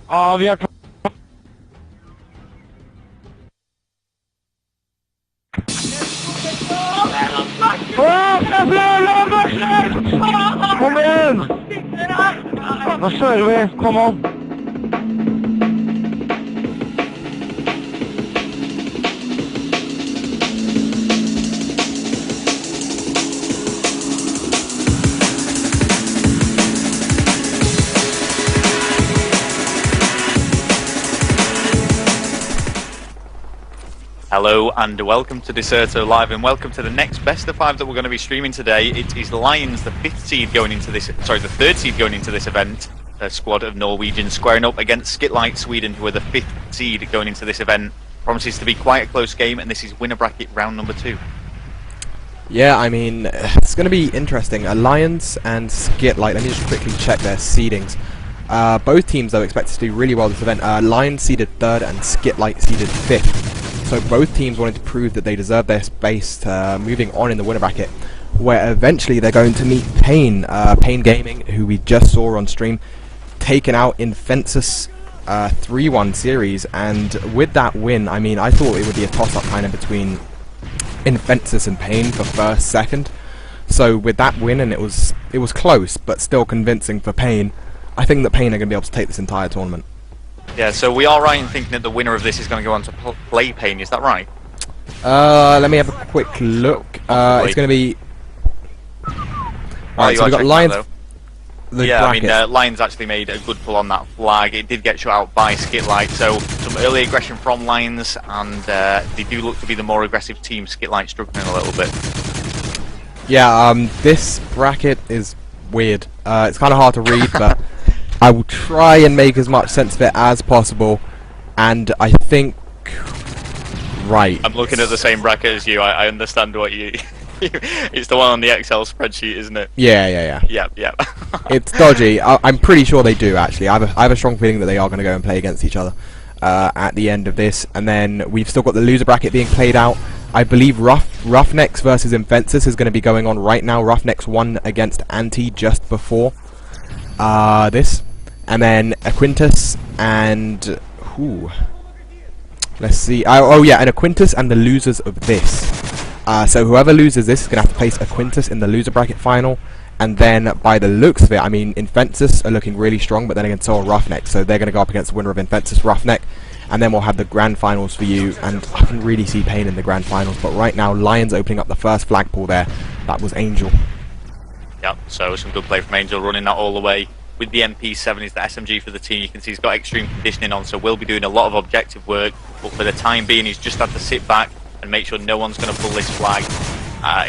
Oh, wir Come in! What's that way? Come on. Hello and welcome to Deserto Live, and welcome to the next best of 5 that we're going to be streaming today. It is Lions, the 5th seed going into this, sorry, the 3rd seed going into this event. A squad of Norwegians squaring up against SkitLite Sweden, who are the 5th seed going into this event. Promises to be quite a close game, and this is winner bracket round number 2. Yeah, I mean, it's going to be interesting. Lions and SkitLite, let me just quickly check their seedings. Both teams, though, expected to do really well this event. Lions seeded 3rd and SkitLite seeded 5th. So both teams wanted to prove that they deserve their space moving on in the winner bracket, where eventually they're going to meet Pain, Pain Gaming, who we just saw on stream, taken out in Fences 3-1 series. And with that win, I mean, I thought it would be a toss-up kind of between Infensus and Pain for first, second. So with that win, and it was close, but still convincing for Pain, I think that Pain are going to be able to take this entire tournament. Yeah, so we are right in thinking that the winner of this is going to go on to play Pain, is that right? Let me have a quick look. It's going to be... Alright, so we've got Lions... Yeah, I mean, Lions actually made a good pull on that flag. It did get shut out by SkitLite, so some early aggression from Lions, and they do look to be the more aggressive team. SkitLite struggling a little bit. Yeah, this bracket is weird. It's kind of hard to read, but I will try and make as much sense of it as possible, and I think... Right. I'm looking at the same bracket as you. I understand what you... It's the one on the Excel spreadsheet, isn't it? Yeah. Yep. It's dodgy. I'm pretty sure they do, actually. I have a strong feeling that they are going to go and play against each other at the end of this. And then we've still got the loser bracket being played out. I believe Roughnecks versus Infensus is going to be going on right now. Roughnecks won against Anti just before this. And then Aquintus and... Let's see. Oh yeah, and Aquintus and the losers of this. So whoever loses this is going to have to face Aquintus in the loser bracket final. And then, by the looks of it, I mean, Infensus are looking really strong, but then again, so are Roughneck. So they're going to go up against the winner of Infensus Roughneck. And then we'll have the grand finals for you. And I can really see Pain in the grand finals. But right now, Lions opening up the first flagpole there. That was Angel. Yep, so some good play from Angel, running that all the way. With the MP7 is the SMG for the team. You can see he's got extreme conditioning on, so we'll be doing a lot of objective work. But for the time being, he's just had to sit back and make sure no one's going to pull this flag.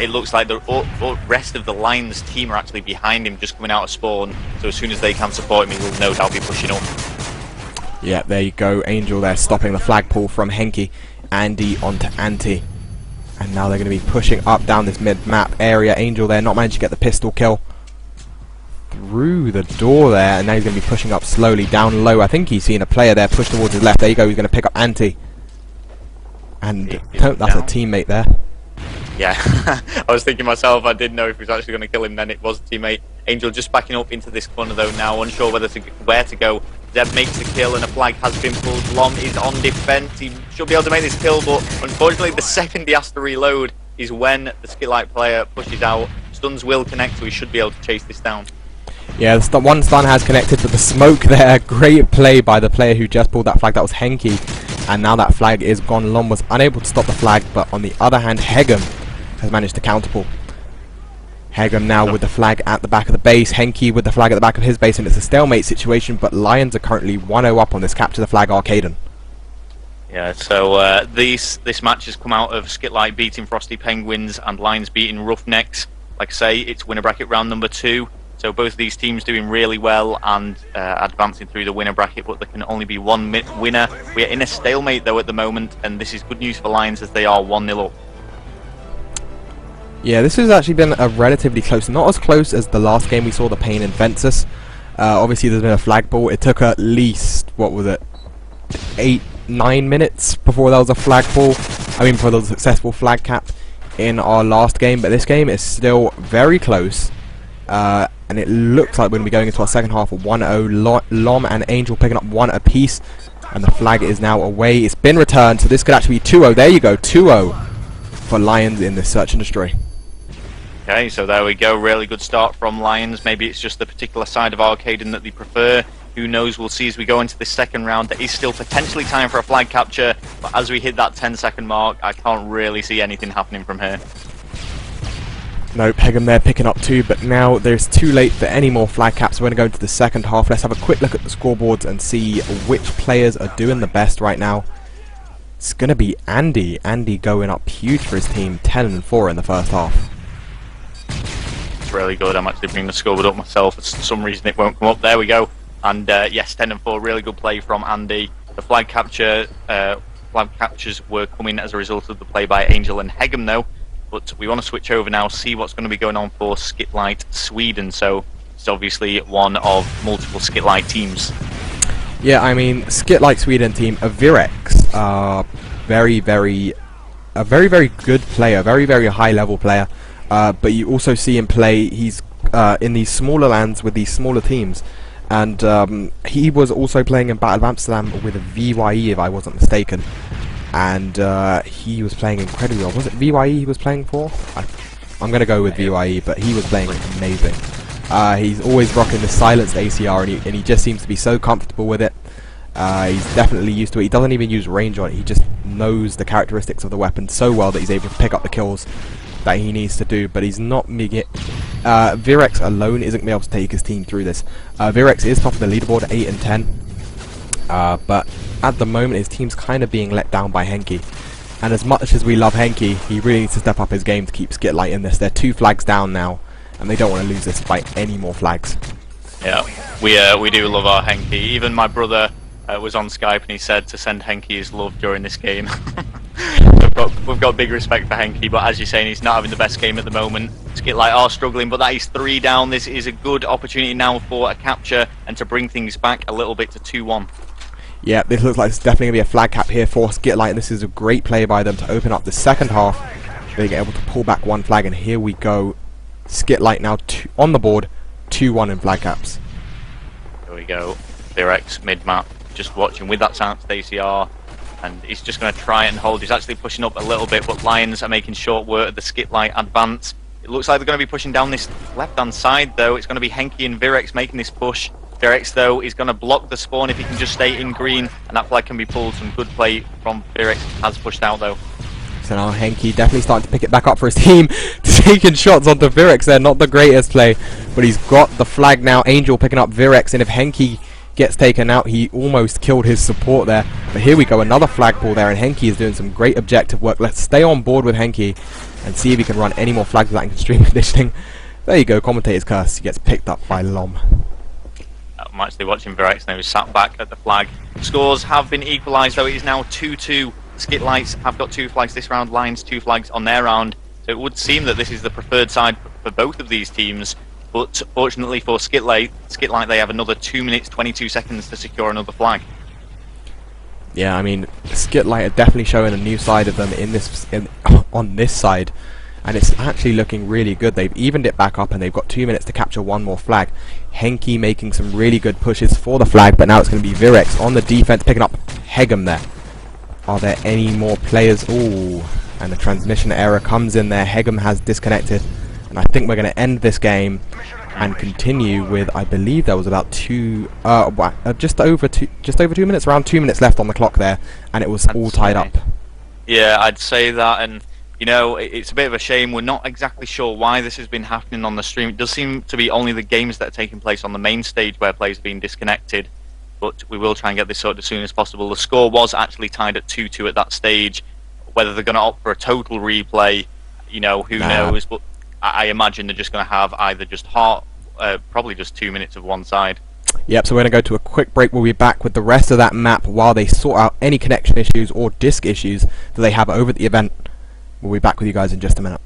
It looks like the rest of the Lions team are actually behind him, just coming out of spawn. So as soon as they can support him, he will no doubt be pushing up. Yeah, there you go. Angel there stopping the flagpole from Henke. Andy onto Anti. And now they're going to be pushing up down this mid-map area. Angel there not managed to get the pistol kill through the door there. And now he's going to be pushing up slowly down low. I think he's seeing a player there push towards his left. There you go. He's going to pick up Anti. And that's a teammate there. Yeah, I was thinking myself, I didn't know if he was actually going to kill him, then it was a teammate. Angel just backing up into this corner though now, unsure where to go. Zeb makes the kill and a flag has been pulled. Lom is on defense, he should be able to make this kill, but unfortunately the second he has to reload is when the SkitLite player pushes out. Stuns will connect, so he should be able to chase this down. Yeah, the one stun has connected, but the smoke there, great play by the player who just pulled that flag, that was Henke. And now that flag is gone. Lom was unable to stop the flag, but on the other hand, Hegum has managed to counterpull. Hegum now with the flag at the back of the base, Henke with the flag at the back of his base, and it's a stalemate situation, but Lions are currently 1-0 up on this capture the flag Arcaden. Yeah, so this match has come out of SkitLite beating Frosty Penguins and Lions beating Roughnecks. Like I say, it's winner bracket round number 2. So both of these teams doing really well and advancing through the winner bracket, but there can only be one winner. We are in a stalemate though at the moment, and this is good news for Lions as they are 1-0 up. Yeah, this has actually been a relatively close, not as close as the last game we saw, the Pain and Fences. Obviously there's been a flagpole. It took at least, what was it, 8-9 minutes before there was a flagpole. I mean, before there was a successful flag cap in our last game, but this game is still very close. and it looks like we're going to be going into our second half of 1-0. Lom and Angel picking up 1 apiece, and the flag is now away. It's been returned, so this could actually be 2-0. There you go, 2-0 for Lions in the search and destroy. Okay, so there we go. Really good start from Lions. Maybe it's just the particular side of Arcaden that they prefer. Who knows? We'll see as we go into this second round. There is still potentially time for a flag capture, but as we hit that 10-second mark, I can't really see anything happening from here. Nope, Hegum there picking up 2, but now there's too late for any more flag caps. We're going to go into the second half. Let's have a quick look at the scoreboards and see which players are doing the best right now. It's going to be Andy. Andy going up huge for his team, 10-4 in the first half. It's really good. I'm actually bringing the scoreboard up myself. For some reason it won't come up. There we go. And yes, 10-4, really good play from Andy. The flag captures were coming as a result of the play by Angel and Hegum though. But we want to switch over now, see what's going to be going on for SkitLite Sweden. So it's obviously one of multiple SkitLite teams. Yeah, I mean, SkitLite Sweden team, Virex, very, very good player, very high level player. But you also see him play. He's in these smaller lands with these smaller teams, and he was also playing in Battle of Amsterdam with a VYE, if I wasn't mistaken. And he was playing incredibly well. Was it VYE he was playing for? I'm going to go with VYE, but he was playing amazing. He's always rocking the silenced ACR, and he just seems to be so comfortable with it. He's definitely used to it. He doesn't even use range on it. He just knows the characteristics of the weapon so well that he's able to pick up the kills that he needs to do. But he's not Virex alone isn't going to be able to take his team through this. Virex is top of the leaderboard at 8 and 10. But at the moment his team's kind of being let down by Henke, and as much as we love Henke, he really needs to step up his game to keep SkitLite in this. They're 2 flags down now, and they don't want to lose this by any more flags. Yeah, we do love our Henke. Even my brother was on Skype and he said to send Henke his love during this game. we've got big respect for Henke, but as you're saying, he's not having the best game at the moment. SkitLite are struggling, but that is 3 down. This is a good opportunity now for a capture and to bring things back a little bit to 2-1. Yeah, this looks like it's definitely going to be a flag cap here for SkitLite, and this is a great play by them to open up the second half. They're able to pull back 1 flag, and here we go. SkitLite now on the board, 2-1 in flag caps. There we go. Virex mid-map, just watching with that silenced ACR, and he's just going to try and hold. He's actually pushing up a little bit, but Lions are making short work of the SkitLite advance. It looks like they're going to be pushing down this left-hand side, though. It's going to be Henke and Virex making this push. Virex, though, is going to block the spawn if he can just stay in green, and that flag can be pulled. Some good play from Virex. Has pushed out, though. So now Henke definitely starting to pick it back up for his team. Taking shots onto Virex there. Not the greatest play, but he's got the flag now. Angel picking up Virex, and if Henke gets taken out, he almost killed his support there. But here we go, another flag pull there, and Henke is doing some great objective work. Let's stay on board with Henke and see if he can run any more flags without extreme conditioning. There you go, commentator's curse. He gets picked up by Lom. I'm actually watching Virex now. He's sat back at the flag. Scores have been equalised, though. It is now 2-2. SkitLites have got 2 flags this round. Lions 2 flags on their round. So it would seem that this is the preferred side for both of these teams. But fortunately for SkitLite, they have another 2 minutes 22 seconds to secure another flag. Yeah, I mean, SkitLite are definitely showing a new side of them on this side. And it's actually looking really good. They've evened it back up, and they've got 2 minutes to capture 1 more flag. Henke making some really good pushes for the flag, but now it's going to be Virex on the defense, picking up Hegum there. Are there any more players? Ooh, and the transmission error comes in there. Hegum has disconnected, and I think we're going to end this game and continue with, I believe there was about just over 2 minutes, around 2 minutes left on the clock there, and it was all tied up. Yeah, I'd say that, and you know, it's a bit of a shame. We're not exactly sure why this has been happening on the stream. It does seem to be only the games that are taking place on the main stage where players have been disconnected, but we will try and get this sorted as soon as possible. The score was actually tied at 2-2 at that stage. Whether they're going to opt for a total replay, you know, who knows, but I imagine they're just going to have either just probably just 2 minutes of one side. Yep, so we're going to go to a quick break. We'll be back with the rest of that map while they sort out any connection issues or disk issues that they have over at the event. We'll be back with you guys in just a minute.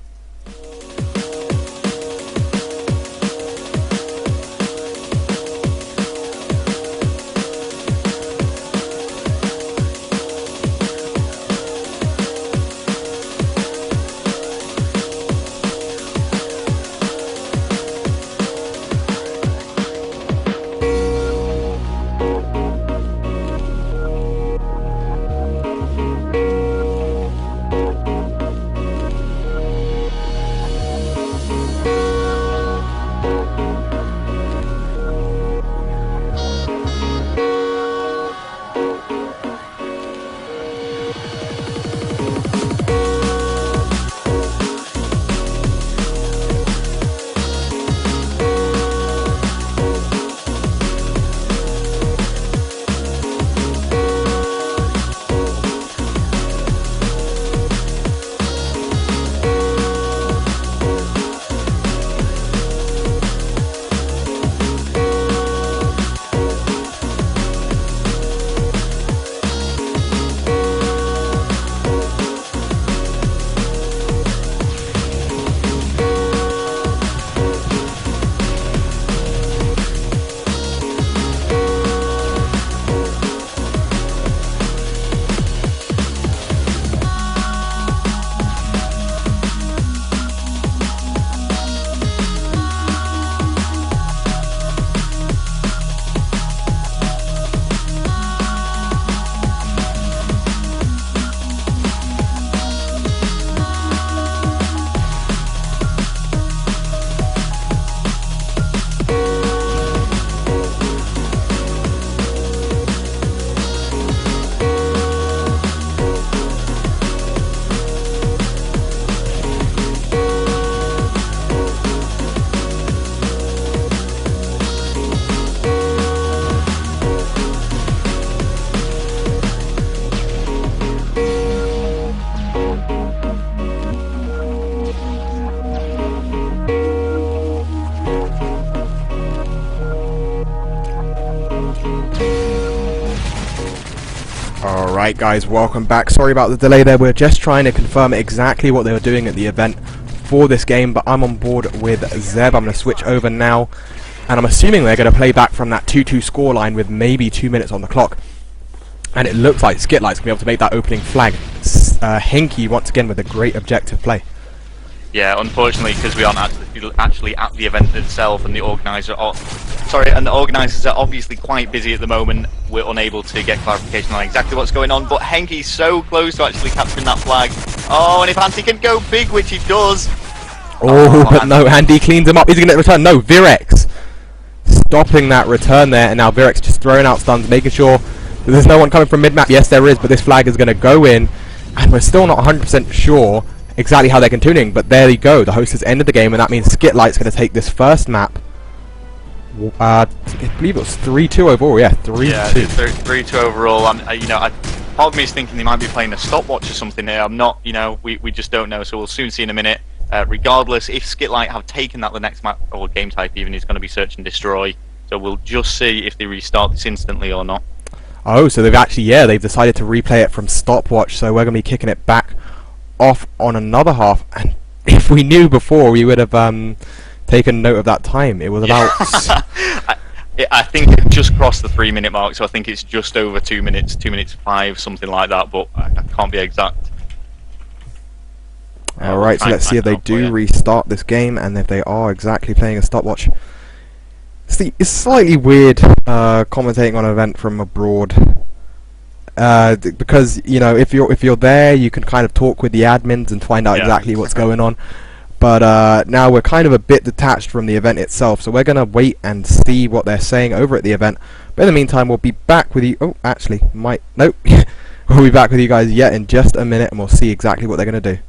Alright guys, welcome back. Sorry about the delay there. We're just trying to confirm exactly what they were doing at the event for this game, but I'm on board with Zeb. I'm going to switch over now, and I'm assuming they're going to play back from that 2-2 scoreline with maybe 2 minutes on the clock. And it looks like SkitLite's going to be able to make that opening flag. Hinky once again with a great objective play. Yeah, unfortunately, because we aren't actually at the event itself, and the organisers are obviously quite busy at the moment. We're unable to get clarification on exactly what's going on. But Henky's so close to actually capturing that flag. Oh, and if Andy can go big, which he does. Oh, but no, Andy cleans him up. Is he going to return? No, Virex stopping that return there, and now Virex just throwing out stuns, making sure that there's no one coming from mid-map. Yes, there is, but this flag is going to go in, and we're still not 100% sure exactly how they're continuing, but there you go. The host has ended the game, and that means SkitLite's going to take this first map. I believe it was 3-2 overall. Yeah, 3-2. Yeah, 3-2 overall. Part of me is thinking they might be playing a stopwatch or something here. I'm not. We just don't know. So we'll soon see in a minute. Regardless, if SkitLite have taken that the next map or game type even is going to be search and destroy. So we'll just see if they restart this instantly or not. Oh, so they've actually they've decided to replay it from stopwatch. So we're going to be kicking it back off on another half, and if we knew before, we would have taken note of that time. It was about I think it just crossed the 3-minute mark, so I think it's just over 2 minutes, 2 minutes 5, something like that, but I can't be exact. Alright, so let's see if they do restart this game, and if they are exactly playing a stopwatch. It's slightly weird commentating on an event from abroad. Because if you're there, you can kind of talk with the admins and find out exactly what's going on. But now we're kind of a bit detached from the event itself, so we're gonna wait and see what they're saying over at the event. But in the meantime, we'll be back with you. Oh, actually, nope. We'll be back with you guys yet in just a minute, and we'll see exactly what they're gonna do.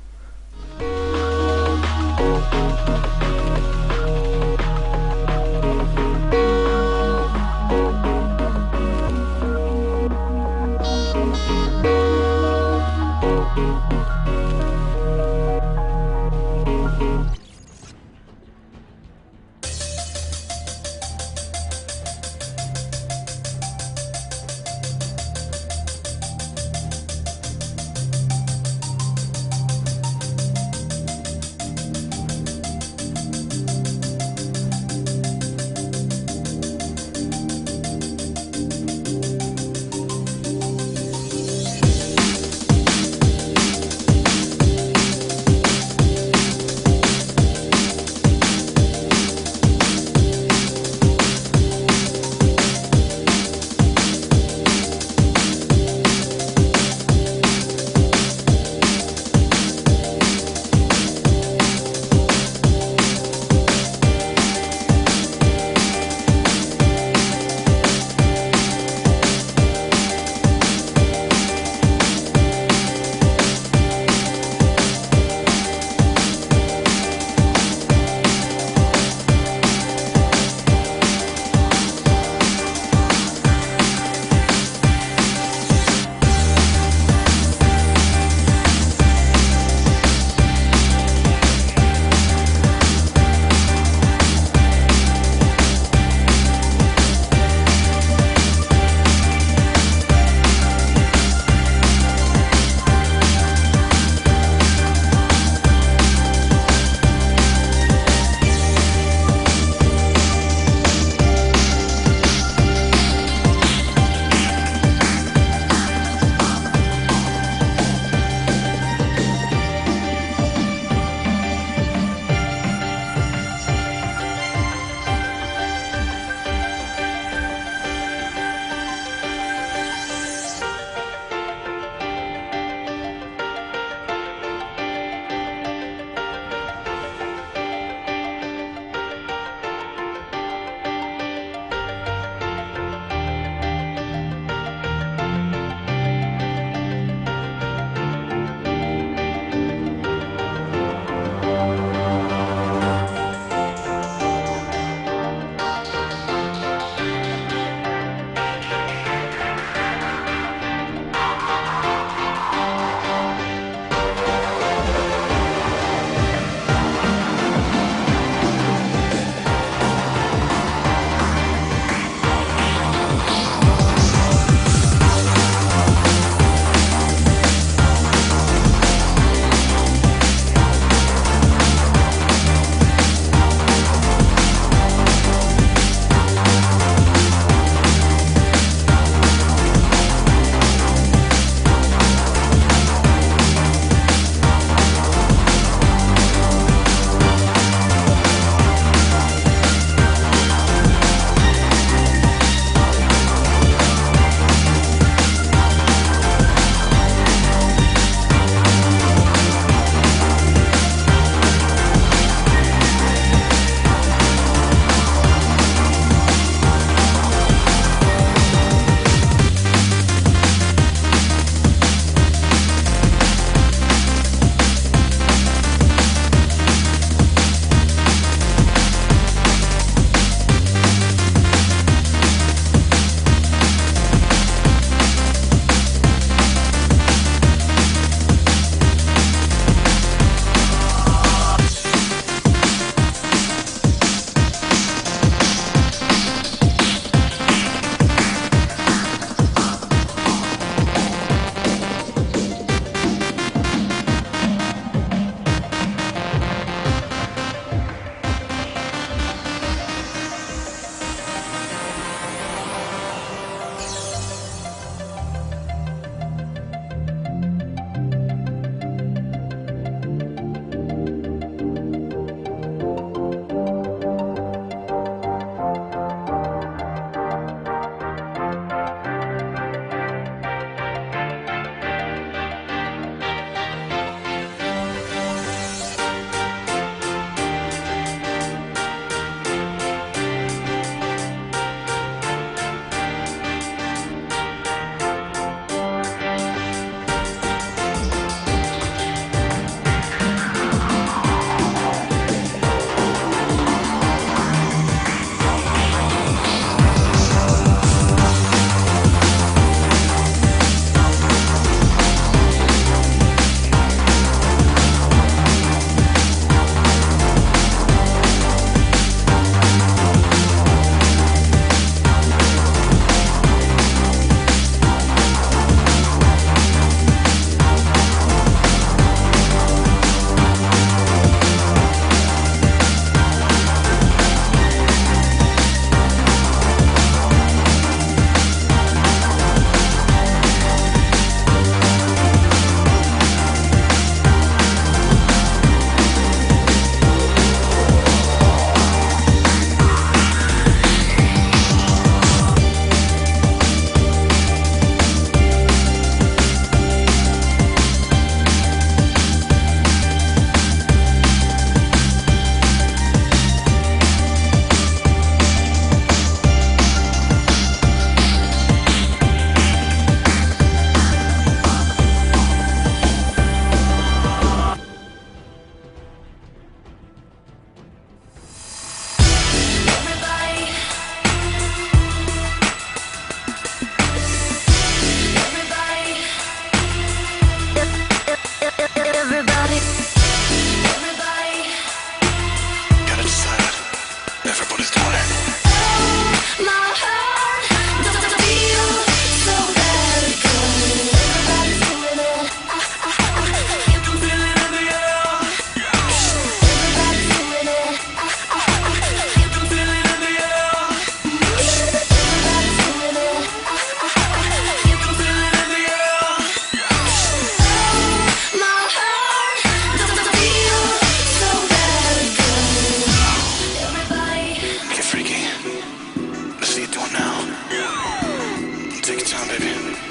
Take your time, baby,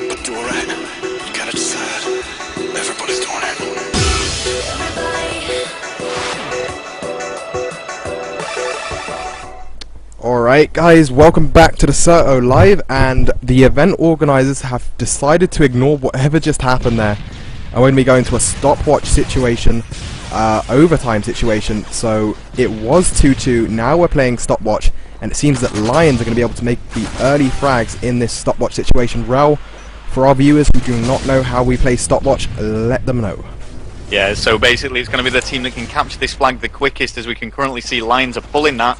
but do it right. You gotta decide. Everybody's doing it. Alright guys, welcome back to the Certo Live, and the event organisers have decided to ignore whatever just happened there. And we're going to be going to a stopwatch situation, overtime situation. So it was 2-2, now we're playing stopwatch, and it seems that Lions are going to be able to make the early frags in this stopwatch situation. Rel, for our viewers who do not know how we play stopwatch, let them know. Yeah, so basically it's going to be the team that can capture this flag the quickest. As we can currently see, Lions are pulling that.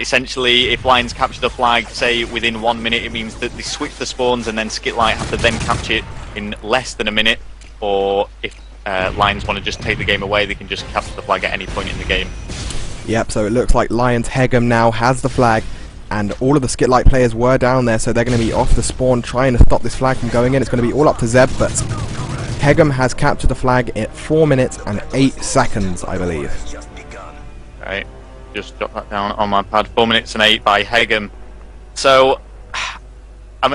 Essentially, if Lions capture the flag, say within 1 minute, it means that they switch the spawns, and then SkitLite have to then capture it in less than a minute. Or if Lions want to just take the game away, they can just capture the flag at any point in the game. Yep, so it looks like Lions Hegum now has the flag, and all of the SkitLite players were down there, so they're going to be off the spawn trying to stop this flag from going in. It's going to be all up to Zeb, but Hegum has captured the flag in 4 minutes and 8 seconds, I believe. Right, just jot that down on my pad. 4 minutes and 8 by Hegum. So I'm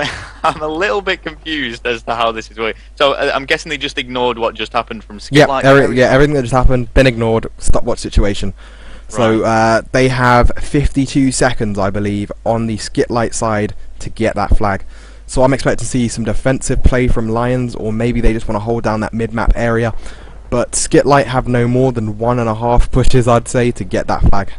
a little bit confused as to how this is working. So I'm guessing they just ignored what just happened from SkitLite. Yeah, everything that just happened, been ignored, stopwatch situation. So they have 52 seconds, I believe, on the SkitLite side to get that flag. So I'm expecting to see some defensive play from Lions, or maybe they just want to hold down that mid-map area. But SkitLite have no more than 1.5 pushes, I'd say, to get that flag.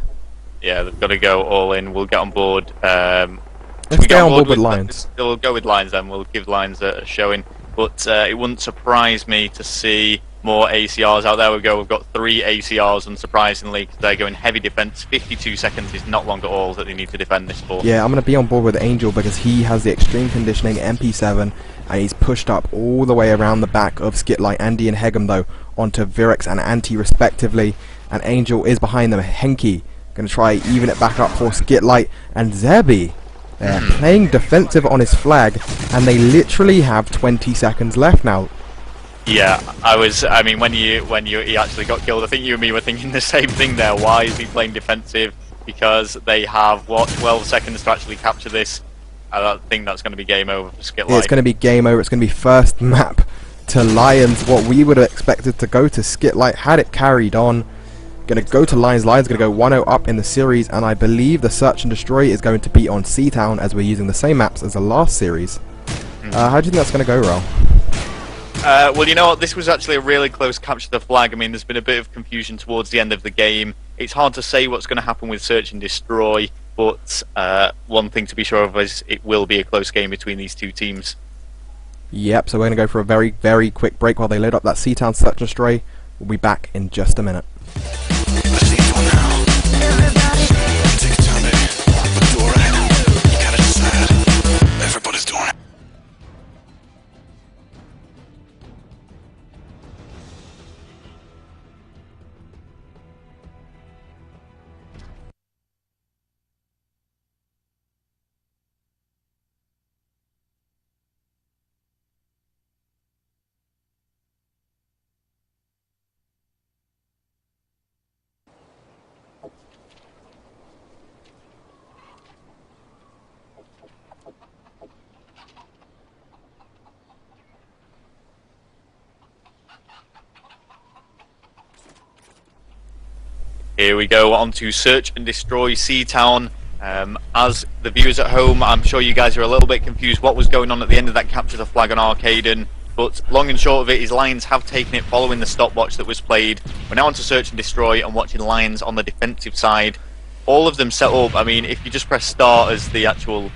Yeah, they've got to go all in. We'll get on board. Let's get on board with Lions. We'll go with Lions then. We'll give Lions a showing. But it wouldn't surprise me to see more ACRs out there. We've got 3 ACRs, unsurprisingly, because they're going heavy defense. 52 seconds is not long at all that they need to defend this for. Yeah, I'm going to be on board with Angel because he has the extreme conditioning MP7, and he's pushed up all the way around the back of SkitLite, Andy and Hegum, though, onto Virex and Anti respectively, and Angel is behind them. Henki going to try even it back up for SkitLite, and Zebi playing defensive on his flag, and they literally have 20 seconds left now. Yeah, I mean, when he actually got killed, I think you and me were thinking the same thing there. Why is he playing defensive? Because they have, what, 12 seconds to actually capture this. I think that's going to be game over for SkitLite. Yeah, it's going to be game over. It's going to be first map to Lions. What we would have expected to go to SkitLite had it carried on. Going to go to Lions. Lions going to go 1-0 up in the series, and I believe the search and destroy is going to be on Seatown, as we're using the same maps as the last series. How do you think that's going to go, Rel? Well, you know what, this was actually a really close capture the flag. I mean, there's been a bit of confusion towards the end of the game. It's hard to say what's going to happen with search and destroy, but one thing to be sure of is it will be a close game between these two teams. Yep, so we're going to go for a very, very quick break while they load up that Seatown search and destroy. We'll be back in just a minute. Everybody's doing it. Here we go on to search and destroy Seatown. As the viewers at home, I'm sure you guys are a little bit confused what was going on at the end of that capture the flag on Arcaden, but long and short of it is Lions have taken it following the stopwatch that was played. We're now on to search and destroy and watching Lions on the defensive side. All of them set up. I mean, if you just press start as the actual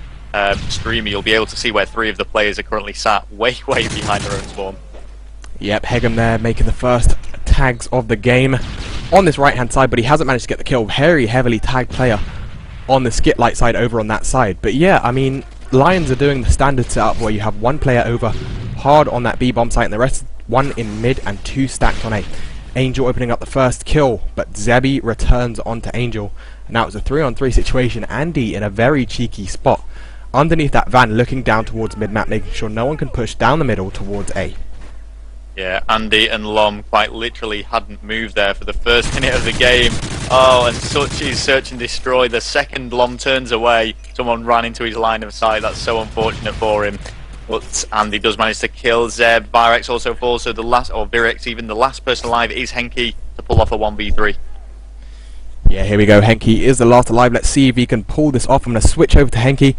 streamer, you'll be able to see where 3 of the players are currently sat way behind their own spawn. Yep, Hegum there making the first tags of the game on this right hand side, but he hasn't managed to get the kill. Very heavily tagged player on the SkitLite side over on that side. But yeah, I mean, Lions are doing the standard setup where you have 1 player over hard on that B-bomb site and the rest 1 in mid and 2 stacked on A. Angel opening up the first kill, but Zebi returns onto Angel. And now it's a 3-on-3 situation. Andy in a very cheeky spot underneath that van, looking down towards mid-map, making sure no one can push down the middle towards A. Yeah, Andy and Lom quite literally hadn't moved there for the first minute of the game. Oh, and such is search and destroy. The second Lom turns away, someone ran into his line of sight. That's so unfortunate for him. But Andy does manage to kill Zeb. Virex also falls, so the last, or Virex, even the last person alive is Henke to pull off a 1v3. Yeah, here we go. Henke is the last alive. Let's see if he can pull this off. I'm going to switch over to Henke,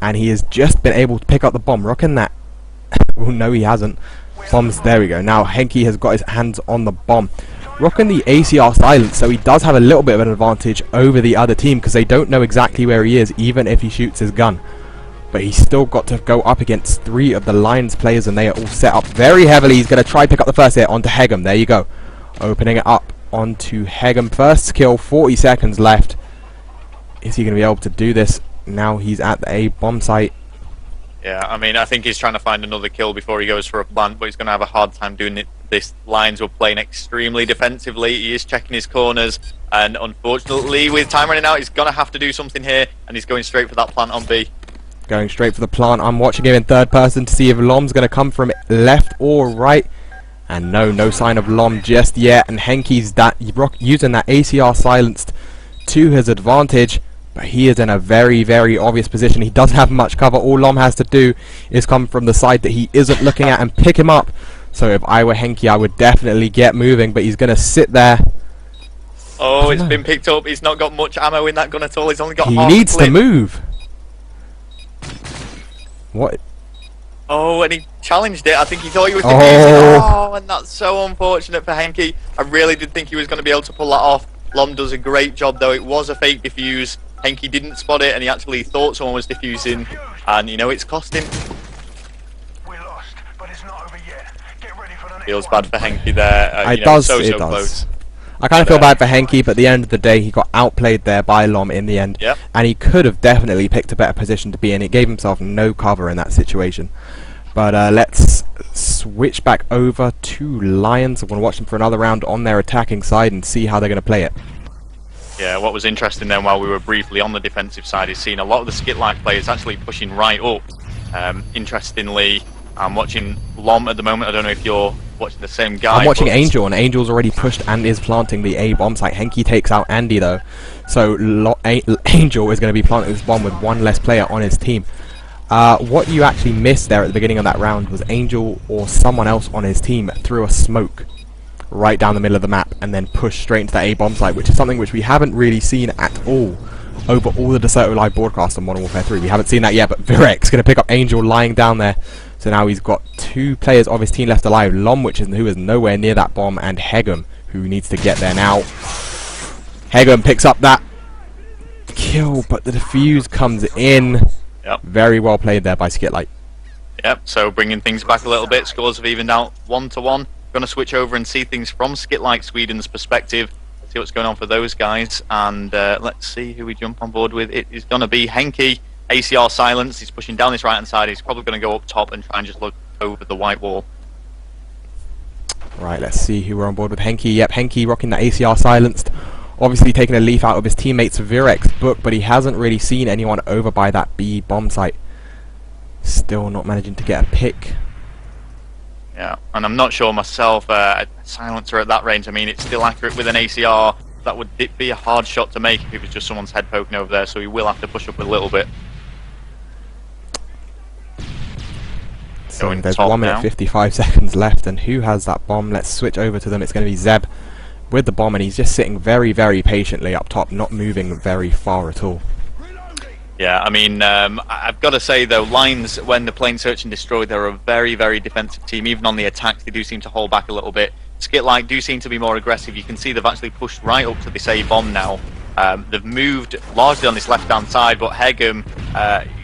and he has just been able to pick up the bomb. Rocking that. Oh, no, he hasn't. Bombs, there we go. Now Henke has got his hands on the bomb. Rocking the ACR silence, so he does have a little bit of an advantage over the other team because they don't know exactly where he is, even if he shoots his gun. But he's still got to go up against 3 of the Lions players, and they are all set up very heavily. He's going to try pick up the first hit onto Hegum. There you go. Opening it up onto Hegum. First kill, 40 seconds left. Is he going to be able to do this? Now he's at the A bomb site. Yeah, I mean, I think he's trying to find another kill before he goes for a plant, but he's going to have a hard time doing it. This Lions were playing extremely defensively. He is checking his corners, and unfortunately, with time running out, he's going to have to do something here, and he's going straight for that plant on B. Going straight for the plant. I'm watching him in third person to see if Lom's going to come from left or right. And no sign of Lom just yet. And Henke's using that ACR silenced to his advantage. But he is in a very, very obvious position. He doesn't have much cover. All Lom has to do is come from the side that he isn't looking at and pick him up. So if I were Henke, I would definitely get moving. But he's going to sit there. Oh, it's been picked up. He's not got much ammo in that gun at all. He's only got half a clip. He needs to move. What? Oh, and he challenged it. I think he thought he was defusing. Oh, and that's so unfortunate for Henke. I really did think he was going to be able to pull that off. Lom does a great job, though. It was a fake defuse. Henke didn't spot it, and he actually thought someone was defusing. And, you know, it's cost him. We're lost, but it's not over yet. Get ready for the next Feels one. bad for Henke there. It does. Close. I kind of feel bad for Henke, but at the end of the day, he got outplayed there by Lom in the end. Yep. And he could have definitely picked a better position to be in. It gave himself no cover in that situation. But let's switch back over to Lions. I'm going to watch them for another round on their attacking side and see how they're going to play it. Yeah, what was interesting then while we were briefly on the defensive side is seeing a lot of the SkitLite players actually pushing right up. Interestingly, I'm watching Lom at the moment. I don't know if you're watching the same guy. I'm watching Angel, and Angel's already pushed and is planting the A bomb site. Henke takes out Andy though, so Angel is going to be planting this bomb with one less player on his team. What you actually missed there at the beginning of that round was Angel or someone else on his team threw a smoke right down the middle of the map and then pushed straight into that A bomb site, which is something which we haven't really seen at all over all the Deserto Live broadcasts on Modern Warfare 3. We haven't seen that yet, but Virex going to pick up Angel lying down there. So now he's got 2 players of his team left alive. Lom, who is nowhere near that bomb, and Hegum, who needs to get there now. Hegum picks up that kill, but the defuse comes in. Yep. Very well played there by SkitLite. Yep, so bringing things back a little bit. Scores have evened out 1-1. Going to switch over and see things from SkitLite Sweden's perspective. See what's going on for those guys. And let's see who we jump on board with. It is going to be Henke. ACR silence. He's pushing down this right hand side. He's probably going to go up top and try and just look over the white wall. Right, let's see who we're on board with. Henke. Yep, Henke rocking that ACR silenced. Obviously taking a leaf out of his teammate's Virex book, but he hasn't really seen anyone over by that B bomb site. Still not managing to get a pick. Yeah, and I'm not sure myself, a silencer at that range, I mean, it's still accurate with an ACR. That would be a hard shot to make if it was just someone's head poking over there, so he will have to push up a little bit. So there's 1 minute 55 seconds left, and who has that bomb? Let's switch over to them. It's going to be Zeb with the bomb, and he's just sitting very, very patiently up top, not moving very far at all. Yeah, I mean, I've got to say though, Lions, when they're playing Search and Destroy, they're a very, very defensive team. Even on the attacks, they do seem to hold back a little bit. SkitLite do seem to be more aggressive. You can see they've actually pushed right up to this A bomb now. They've moved largely on this left-hand side, but Hegum,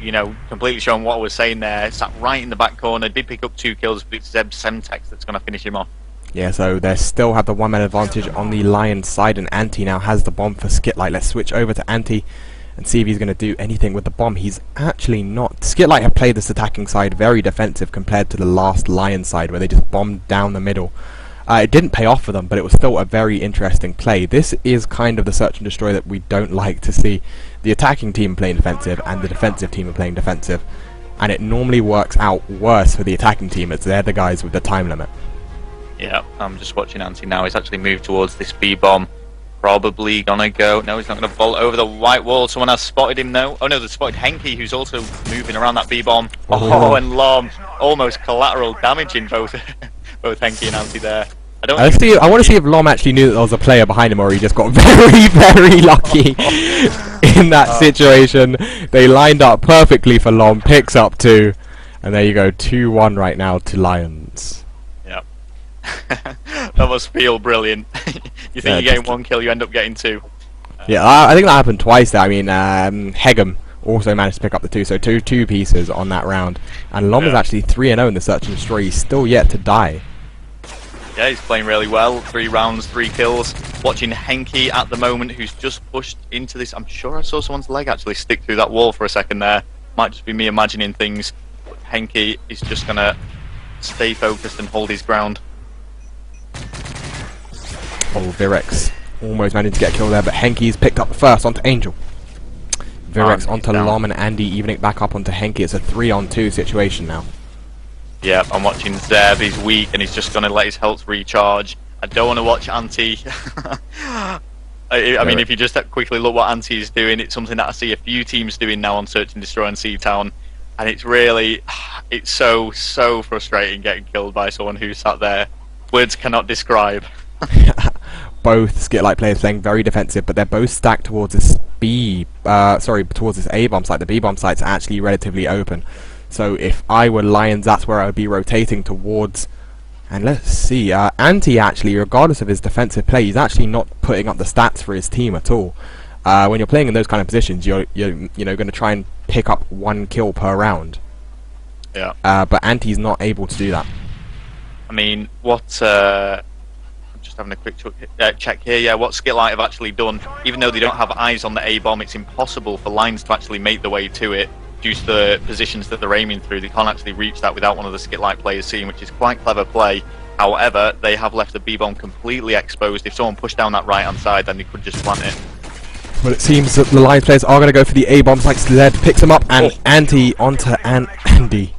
you know, completely showing what I was saying there, sat right in the back corner, did pick up 2 kills, but it's Zeb Semtex that's going to finish him off. Yeah, so they still have the 1-man advantage on the Lions side, and Anti now has the bomb for SkitLite. Let's switch over to Anti and see if he's going to do anything with the bomb. He's actually not. SkitLite have played this attacking side very defensive compared to the last Lions side, where they just bombed down the middle. It didn't pay off for them, but it was still a very interesting play. This is kind of the Search and Destroy that we don't like to see. The attacking team playing defensive and the defensive team are playing defensive, and it normally works out worse for the attacking team as they're the guys with the time limit. Yeah, I'm just watching Anti now. He's actually moved towards this B bomb. Probably gonna go. No, he's not gonna vault over the white wall. Someone has spotted him though. Oh no, they spotted Henke, who's also moving around that B-bomb. Oh, and Lom almost collateral damaging both both Henke and Anti there. I want to see if Lom actually knew that there was a player behind him, or he just got very, very lucky in that situation. They lined up perfectly for Lom. Picks up 2, and there you go, 2-1 right now to Lions. Yep. That must feel brilliant. You think you're getting 1 kill, you end up getting 2. Yeah, I think that happened twice there. I mean, Hegem also managed to pick up the 2, so two pieces on that round. And Lom is actually 3-0 in the search and destroy. He's still yet to die. Yeah, he's playing really well. 3 rounds, 3 kills. Watching Henke at the moment, who's just pushed into this. I'm sure I saw someone's leg actually stick through that wall for a second there. Might just be me imagining things. But Henke is just going to stay focused and hold his ground. Oh, Virex almost managed to get a kill there, but Henke's picked up the first onto Angel. Virex onto Lom, and Andy evening it back up onto Henke. It's a 3-on-2 situation now. Yeah, I'm watching Zeb. He's weak and he's just going to let his health recharge. I don't want to watch Anti. I mean, if you just quickly look what Anti is doing, it's something that I see a few teams doing now on Search and Destroy and Seatown. And it's really, it's so frustrating getting killed by someone who sat there. Words cannot describe. Both SkitLite players playing very defensive, but they're both stacked towards this towards this A-bomb site. The B-bomb site's actually relatively open. So if I were Lions, that's where I would be rotating towards. And let's see, Anti actually, regardless of his defensive play, he's actually not putting up the stats for his team at all. When you're playing in those kind of positions, you're going to try and pick up 1 kill per round. Yeah. But Anti's not able to do that. I mean, what? I'm just having a quick check here. Yeah, what SkitLite have actually done, even though they don't have eyes on the A-bomb, it's impossible for Lions to actually make the way to it. Due to the positions that they're aiming through, they can't actually reach that without one of the SkitLite players seeing, which is quite clever play. However, they have left the B-bomb completely exposed. If someone pushed down that right-hand side, then they could just plant it. Well, it seems that the Lions players are going to go for the A-bombs like Sled picks them up, and Anti onto Andy.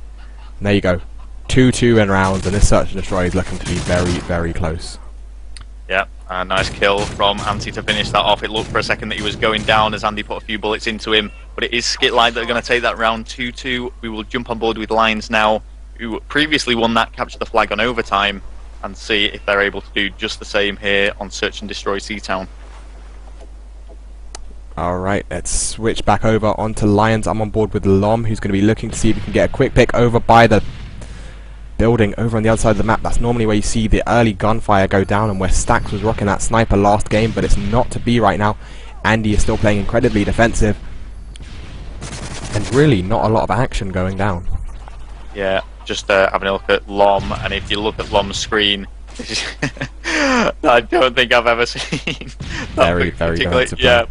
And there you go. 2-2 in rounds, and this Search and Destroy is looking to be very, very close. Yeah, a nice kill from Anti to finish that off. It looked for a second that he was going down as Andy put a few bullets into him, but it is SkitLite that are going to take that round 2-2. We will jump on board with Lions now, who previously won that capture the flag on overtime, and see if they're able to do just the same here on Search and Destroy Seatown. Alright, let's switch back over onto Lions. I'm on board with Lom, who's going to be looking to see if he can get a quick pick over by the building over on the other side of the map. That's normally where you see the early gunfire go down, and where Stax was rocking that sniper last game, but it's not to be right now. Andy is still playing incredibly defensive, and really not a lot of action going down. Yeah, just having a look at Lom, and if you look at Lom's screen, I don't think I've ever seen very defensive. Yeah,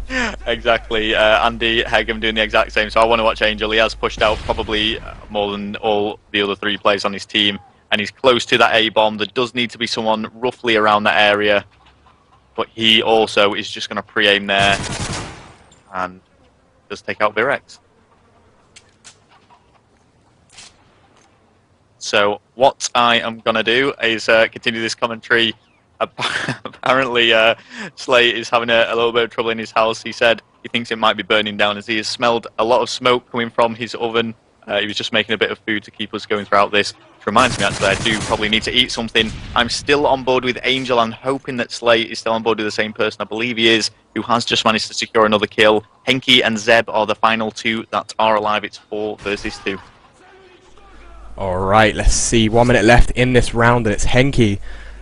exactly. Andy Hegem doing the exact same. So I want to watch Angel. He has pushed out probably more than all the other 3 players on his team, and he's close to that A-bomb. There does need to be someone roughly around that area, but he also is just going to pre-aim there and just take out Virex. So what I am going to do is continue this commentary. Apparently, Slate is having a little bit of trouble in his house. He said he thinks it might be burning down, as he has smelled a lot of smoke coming from his oven. He was just making a bit of food to keep us going throughout this. Which reminds me, actually, I do probably need to eat something. I'm still on board with Angel. I'm hoping that Slate is still on board with the same person. I believe he is, who has just managed to secure another kill. Henke and Zeb are the final 2 that are alive. It's 4 versus 2. Alright, let's see. 1 minute left in this round, and it's Henke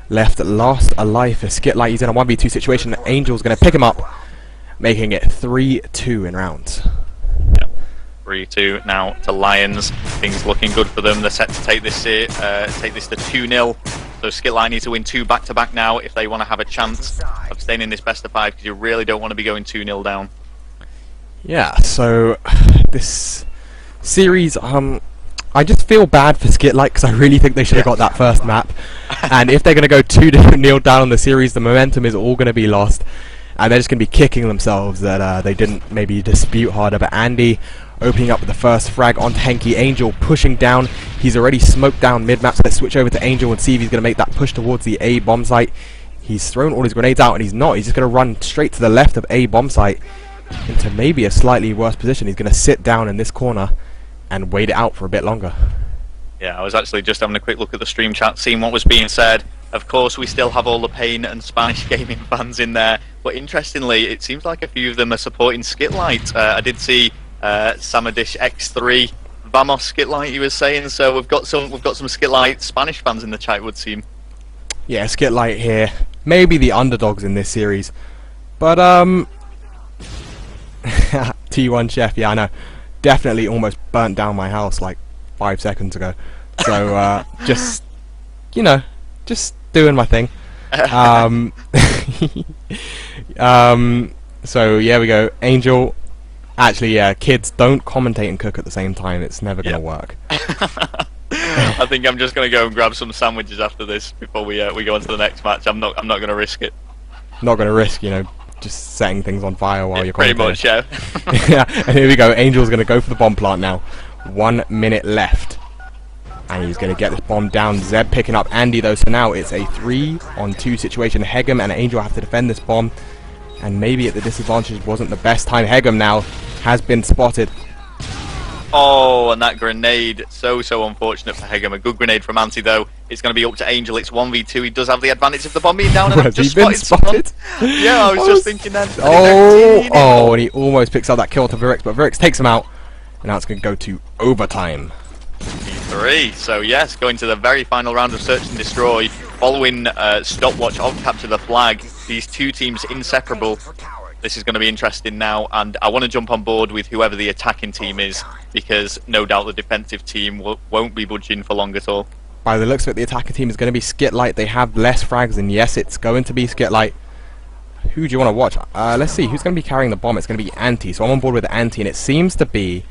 left last alive for SkitLite. He's in a 1v2 situation. Angel's going to pick him up, making it 3-2 in rounds. Yeah, 3-2 now to Lions. Things looking good for them. They're set to take this to 2-0. So SkitLite need to win 2 back-to-back now if they want to have a chance of staying in this best of 5, because you really don't want to be going 2-0 down. Yeah, so this series, I just feel bad for SkitLite, because I really think they should have got that first map. And if they're going to go 2-0 down on the series, the momentum is all going to be lost, and they're just going to be kicking themselves that they didn't maybe dispute harder. But Andy opening up with the first frag onto Henke. Angel pushing down. He's already smoked down mid-map, so let's switch over to Angel and see if he's going to make that push towards the A bomb site. He's thrown all his grenades out, and he's not. He's just going to run straight to the left of A bomb site into maybe a slightly worse position. He's going to sit down in this corner and wait it out for a bit longer. Yeah, I was actually just having a quick look at the stream chat, seeing what was being said. Of course, we still have all the Pain and Spanish gaming fans in there, but interestingly, it seems like a few of them are supporting SkitLite. I did see Samadish X3, Vamos SkitLite, he was saying. So we've got some SkitLite Spanish fans in the chat, it would seem. Yeah, SkitLite here, maybe the underdogs in this series, but T1 Chef, yeah, I know, definitely almost burnt down my house like 5 seconds ago. So just, you know, just doing my thing. So yeah, we go. Angel. Actually, yeah, kids, don't commentate and cook at the same time. It's never gonna work. I think I'm just gonna go and grab some sandwiches after this before we go on to the next match. I'm not gonna risk it. Not gonna risk, you know, just setting things on fire while you're pretty commentating. much, yeah. Yeah, and here we go. Angel's gonna go for the bomb plant now. 1 minute left. And he's going to get this bomb down. Zeb picking up Andy though, so now it's a 3-on-2 situation. Hegem and Angel have to defend this bomb. And maybe at the disadvantage wasn't the best time. Hegem now has been spotted. Oh, and that grenade, so unfortunate for Hegem. A good grenade from Anti though. It's going to be up to Angel. It's 1v2. He does have the advantage of the bomb being down. And Has he been spotted? Yeah, I was just thinking then. Oh, and he almost picks up that kill to Virix, but Virix takes him out. And now it's going to go to overtime. 3. So yes, going to the very final round of Search and Destroy. Following stopwatch of Capture the Flag, these two teams inseparable. This is going to be interesting now, and I want to jump on board with whoever the attacking team is, because no doubt the defensive team won't be budging for long at all. By the looks of it, the attacking team is going to be SkitLite. They have less frags, and yes, it's going to be SkitLite. Who do you want to watch? Let's see, who's going to be carrying the bomb? It's going to be Anti, so I'm on board with Anti, and it seems to be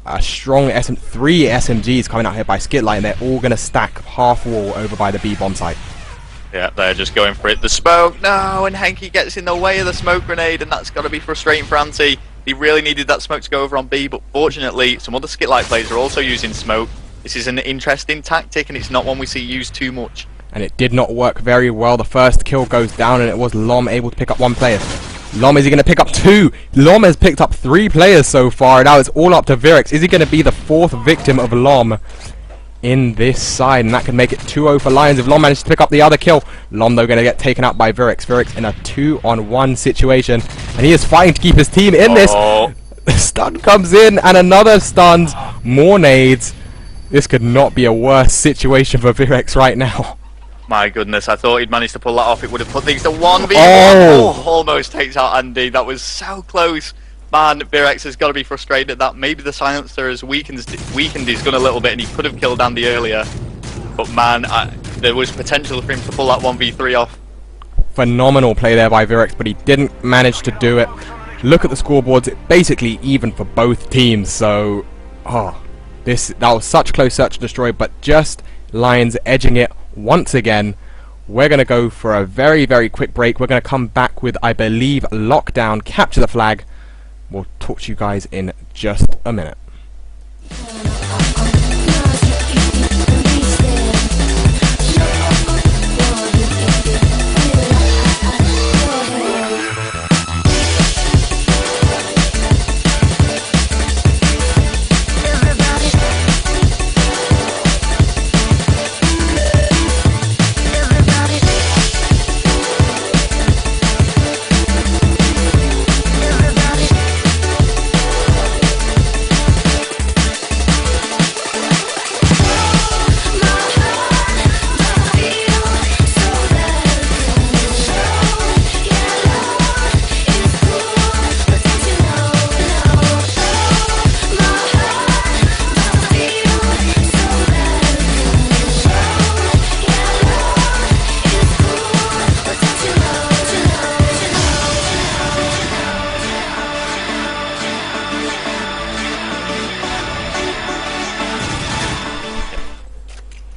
a strong 3 SMGs coming out here by SkitLite, and they're all going to stack half wall over by the B bomb site. Yeah, they're just going for it. The smoke, no, and Henke gets in the way of the smoke grenade, and that's got to be frustrating for Anti. He really needed that smoke to go over on B, but fortunately, some other SkitLite players are also using smoke. This is an interesting tactic, and it's not one we see used too much. And it did not work very well. The first kill goes down, and it was Lom able to pick up 1 player. Lom, is he going to pick up 2? Lom has picked up 3 players so far. Now it's all up to Virix. Is he going to be the 4th victim of Lom in this side? And that could make it 2-0 for Lions if Lom manages to pick up the other kill. Lom, though, going to get taken out by Virix. Virix in a 2-on-1 situation. And he is fighting to keep his team in this. The stun comes in, and another stuns. More nades. This could not be a worse situation for Virix right now. My goodness, I thought he'd managed to pull that off. It would have put things to 1v1. Oh! Almost takes out Andy. That was so close. Man, Virix has got to be frustrated at that. Maybe the silencer has weakened his gun a little bit, and he could have killed Andy earlier. But man, there was potential for him to pull that 1v3 off. Phenomenal play there by Virix, but he didn't manage to do it. Look at the scoreboards, it's basically even for both teams. So, that was such close search and destroy, but just Lions edging it once again. We're going to go for a very, very quick break. We're going to come back with, I believe, Lockdown, Capture the Flag. We'll talk to you guys in just a minute.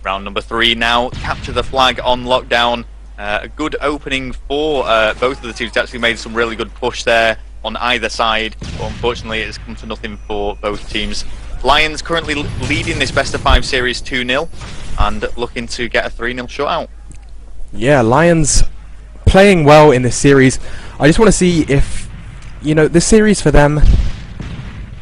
Round number 3 now. Capture the Flag on Lockdown. A good opening for both of the teams. They actually made some really good push there on either side, but unfortunately it's come to nothing for both teams. Lions currently leading this best of 5 series 2-0 and looking to get a 3-0 shutout. Yeah, Lions playing well in this series. I just want to see if, you know, this series for them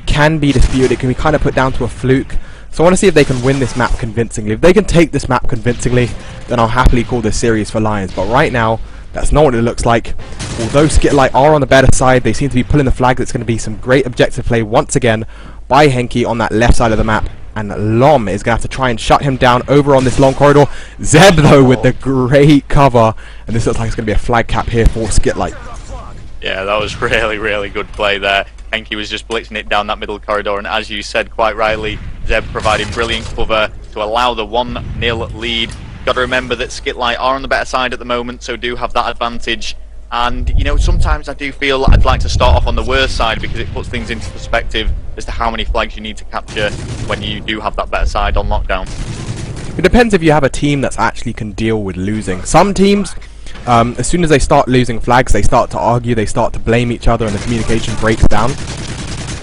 can be disputed. It can be kind of put down to a fluke. So I want to see if they can win this map convincingly. If they can take this map convincingly, then I'll happily call this series for Lions. But right now, that's not what it looks like. Although SkitLite are on the better side, they seem to be pulling the flag. It's going to be some great objective play once again by Henke on that left side of the map. And Lom is going to have to try and shut him down over on this long corridor. Zeb, though, with the great cover. And this looks like it's going to be a flag cap here for SkitLite. Yeah, that was really, really good play there. Henke was just blitzing it down that middle corridor, and as you said quite rightly, Zeb providing brilliant cover to allow the 1-0 lead. Got to remember that SkitLite are on the better side at the moment, so do have that advantage. And, you know, sometimes I do feel I'd like to start off on the worst side because it puts things into perspective as to how many flags you need to capture when you do have that better side on lockdown. It depends if you have a team that actually can deal with losing. Some teams, as soon as they start losing flags, they start to argue, they start to blame each other, and the communication breaks down.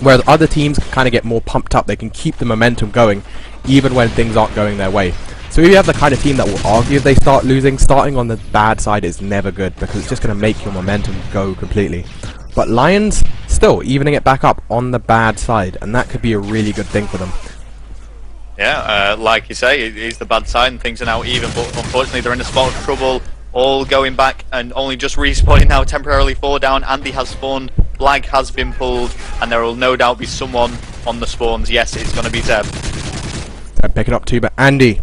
Whereas other teams can kind of get more pumped up, they can keep the momentum going, even when things aren't going their way. So if you have the kind of team that will argue if they start losing, starting on the bad side is never good, because it's just going to make your momentum go completely. But Lions, still, evening it back up on the bad side, and that could be a really good thing for them. Yeah, like you say, it is the bad side and things are now even, but unfortunately they're in a spot of trouble, all going back and only just respawning now, temporarily 4 down. Andy has spawned, flag has been pulled, and there will no doubt be someone on the spawns. Yes, it's going to be Zeb. Zeb pick it up too, but Andy,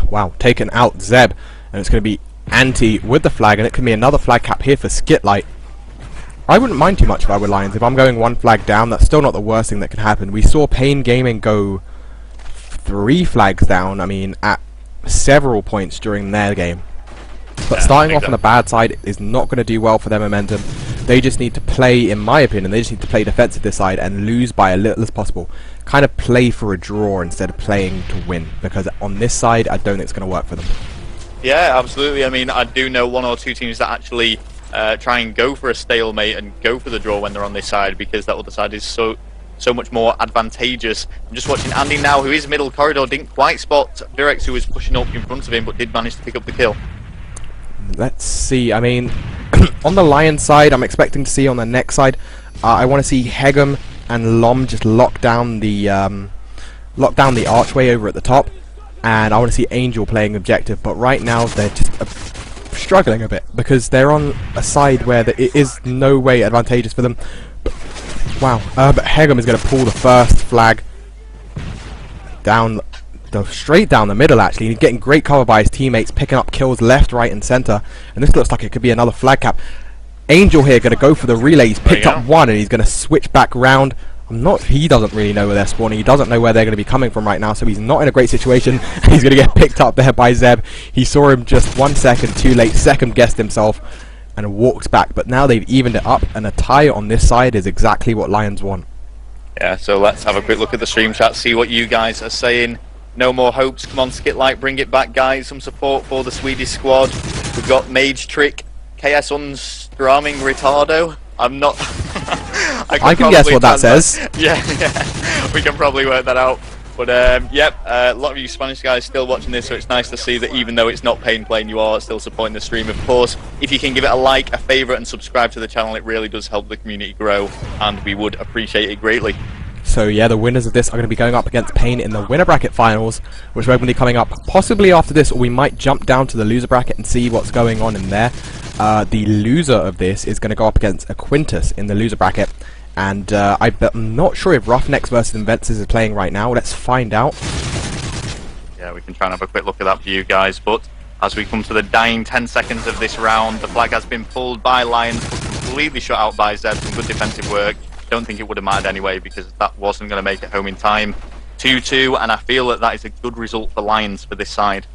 wow, taken out Zeb, and it's going to be Anti with the flag, and it can be another flag cap here for SkitLite. I wouldn't mind too much if I were Lions. If I'm going 1 flag down, that's still not the worst thing that can happen. We saw Pain Gaming go 3 flags down, I mean, at several points during their game. But starting off on the bad side is not going to do well for their momentum. They just need to play, in my opinion, they just need to play defensive this side and lose by as little as possible. Kind of play for a draw instead of playing to win, because on this side, I don't think it's going to work for them. Yeah, absolutely. I mean, I do know 1 or 2 teams that actually try and go for a stalemate and go for the draw when they're on this side, because that other side is so much more advantageous. I'm just watching Andy now, who is middle corridor, didn't quite spot Virex, who was pushing up in front of him, but did manage to pick up the kill. Let's see, I mean, on the Lion side, I'm expecting to see on the next side, I want to see Hegum and Lom just lock down the archway over at the top, and I want to see Angel playing objective, but right now they're just struggling a bit, because they're on a side where it is no way advantageous for them. Wow, but Hegum is going to pull the first flag down, straight down the middle actually. He's getting great cover by his teammates, picking up kills left, right and centre, and this looks like it could be another flag cap. Angel here going to go for the relay. He's picked up 1 and he's going to switch back round. He doesn't really know where they're spawning. He doesn't know where they're going to be coming from right now, so he's not in a great situation. He's going to get picked up there by Zeb. He saw him just 1 second too late, second guessed himself, and walked back. But now they've evened it up, and a tie on this side is exactly what Lions want. Yeah, so let's have a quick look at the stream chat, see what you guys are saying. No more hopes. Come on, SkitLite, bring it back, guys. Some support for the Swedish squad. We've got Mage Trick, KS Unstraming Retardo. I'm not... I can guess what that says. Yeah, we can probably work that out. But yep, a lot of you Spanish guys still watching this, so it's nice to see that even though it's not Pain playing, you are still supporting the stream. Of course, if you can give it a like, a favourite and subscribe to the channel, it really does help the community grow, and we would appreciate it greatly. So yeah, the winners of this are going to be going up against Pain in the winner bracket finals, which are going to be coming up possibly after this, or we might jump down to the loser bracket and see what's going on in there. The loser of this is going to go up against Aquintus in the loser bracket, and I'm not sure if Roughnecks versus Inventus is playing right now. Let's find out. Yeah, we can try and have a quick look at that for you guys, but as we come to the dying 10 seconds of this round, the flag has been pulled by Lions, but completely shut out by Zeb. Some good defensive work. Don't think it would have mattered anyway, because that wasn't going to make it home in time. 2-2, and I feel that is a good result for Lions for this side.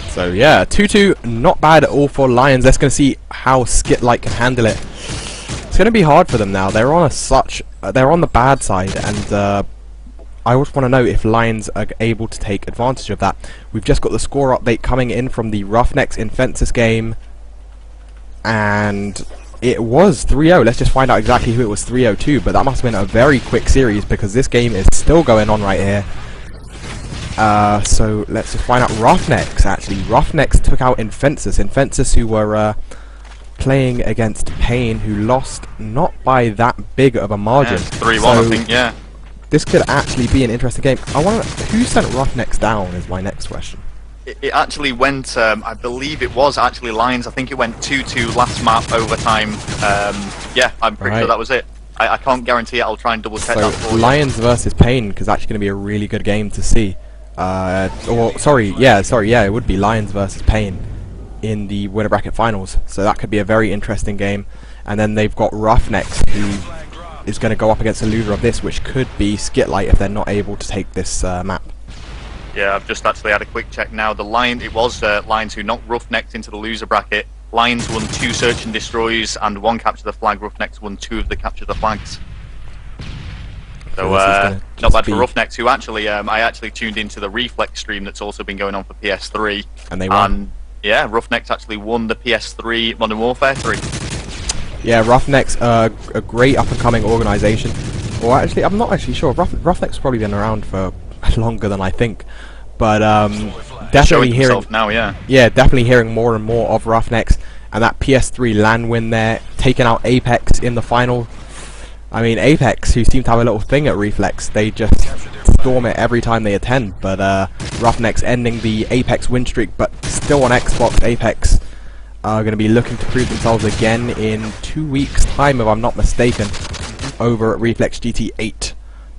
So yeah, 2-2, not bad at all for Lions. Let's going to see how SkitLite can handle it. It's going to be hard for them now. They're on they're on the bad side, and I just want to know if Lions are able to take advantage of that. We've just got the score update coming in from the Roughnecks Inventus game, and it was 3-0. Let's just find out exactly who it was 3-0 to, but that must have been a very quick series, because this game is still going on right here. So let's just find out. Roughnecks, actually. Roughnecks took out Infensus. Infensus, who were playing against Pain, who lost not by that big of a margin. 3-1, so I think, yeah. This could actually be an interesting game. I wonder who sent Roughnecks down is my next question. It actually went, I believe it was actually Lions. I think it went 2-2 last map overtime. Yeah, I'm pretty sure that was it. I can't guarantee it. I'll try and double check that for you. Lions versus Pain is actually going to be a really good game to see. Yeah, it would be Lions versus Pain in the winner bracket finals. So that could be a very interesting game. And then they've got Roughnecks, who is going to go up against the loser of this, which could be SkitLite if they're not able to take this map. Yeah, I've just actually had a quick check now. It was Lions who knocked Roughnecks into the loser bracket. Lions won 2 search and destroys and 1 capture the flag. Roughnecks won 2 of the capture the flags. So not bad for Roughnecks, who actually I actually tuned into the Reflex stream that's also been going on for PS3. And they won. And yeah, Roughnecks actually won the PS3 Modern Warfare 3. Yeah, Roughnecks, a great up-and-coming organisation. Or actually, I'm not actually sure. Roughnecks has probably been around for longer than I think, but definitely hearing now, yeah, definitely hearing more and more of Roughnecks, and that PS3 LAN win there, taking out Apex in the final. I mean, Apex, who seem to have a little thing at Reflex, they just storm it every time they attend. But Roughnecks ending the Apex win streak, but still on Xbox. Apex are going to be looking to prove themselves again in 2 weeks' time, if I'm not mistaken, over at Reflex GT8.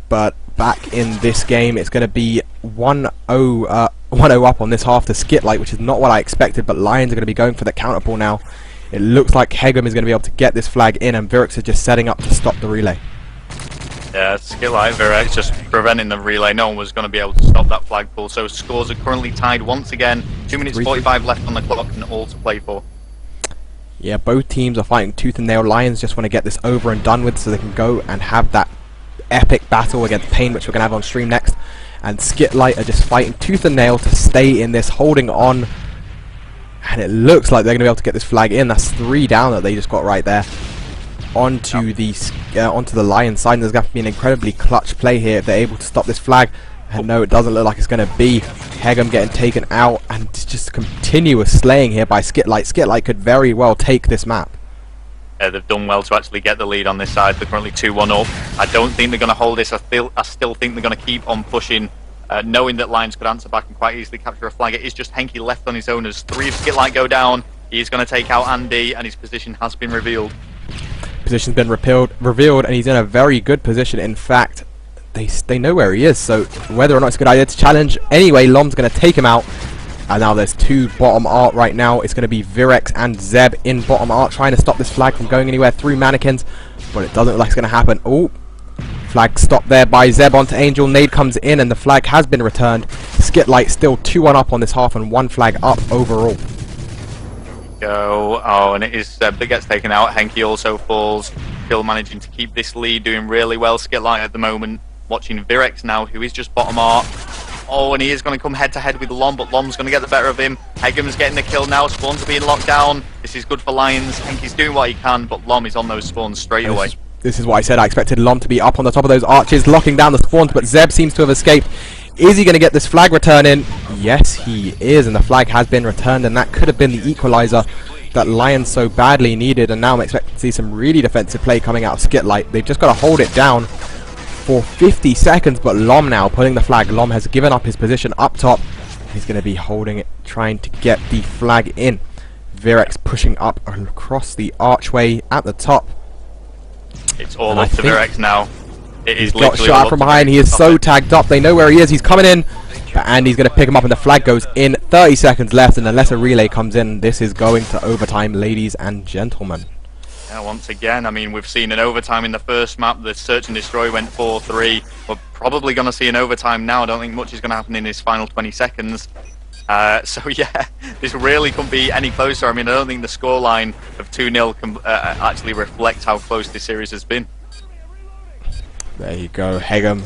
But back in this game, it's going to be 1-0 up on this half to SkitLite, which is not what I expected, but Lions are going to be going for the counter ball now. It looks like Hegum is going to be able to get this flag in, and Virex is just setting up to stop the relay. Yeah, SkitLite, Virex just preventing the relay. No one was going to be able to stop that flag pull. So scores are currently tied once again. 2 minutes 45 left on the clock and all to play for. Yeah, both teams are fighting tooth and nail. Lions just want to get this over and done with so they can go and have that epic battle against Pain, which we're going to have on stream next. And SkitLite are just fighting tooth and nail to stay in this, holding on. And it looks like they're going to be able to get this flag in. That's 3 down that they just got right there. Onto the Lions side. And there's going to be an incredibly clutch play here if they're able to stop this flag. And no, it doesn't look like it's going to be. Hegum getting taken out, and it's just continuous slaying here by SkitLite. SkitLite could very well take this map. They've done well to actually get the lead on this side. They're currently 2-1 up. I don't think they're going to hold this. I still think they're going to keep on pushing, knowing that Lions could answer back and quite easily capture a flag. It is just Henke left on his own as 3 of SkitLite go down. He's going to take out Andy, and his position has been revealed. Position's been revealed, and he's in a very good position. In fact, they know where he is, so whether or not it's a good idea to challenge. Anyway, Lom's going to take him out. And now there's 2 bottom art right now. It's going to be Virex and Zeb in bottom art, trying to stop this flag from going anywhere through mannequins. But it doesn't look like it's going to happen. Oh, flag stopped there by Zeb onto Angel. Nade comes in and the flag has been returned. SkitLite still 2-1 up on this half and 1 flag up overall. Go. Oh, and it is Zeb that gets taken out. Henke also falls. Still managing to keep this lead, doing really well. SkitLite at the moment. Watching Virex now, who is just bottom art. Oh, and he is going to come head-to-head with Lom, but Lom's going to get the better of him. Hegum's getting the kill now. Spawns are being locked down. This is good for Lions. Henke's doing what he can, but Lom is on those spawns straight away. This is what I said. I expected Lom to be up on the top of those arches, locking down the spawns, but Zeb seems to have escaped. Is he going to get this flag return in? Yes, he is, and the flag has been returned, and that could have been the equalizer that Lions so badly needed, and now I'm expecting to see some really defensive play coming out of SkitLite. They've just got to hold it down for 50 seconds, but Lom now pulling the flag. Lom has given up his position up top. He's going to be holding it, trying to get the flag in. Virex pushing up across the archway at the top. It's all up to Virex now. It is got shot out from behind. He is so tagged up. They know where he is. He's coming in, and he's going to pick him up, and the flag goes in. 30 seconds left, and unless a relay comes in, this is going to overtime, ladies and gentlemen. Yeah, once again, I mean, we've seen an overtime in the first map. The search and destroy went 4-3. We're probably going to see an overtime now. I don't think much is going to happen in his final 20 seconds. So yeah, this really couldn't be any closer. I mean, I don't think the scoreline of 2-0 can actually reflect how close this series has been. There you go, Hegum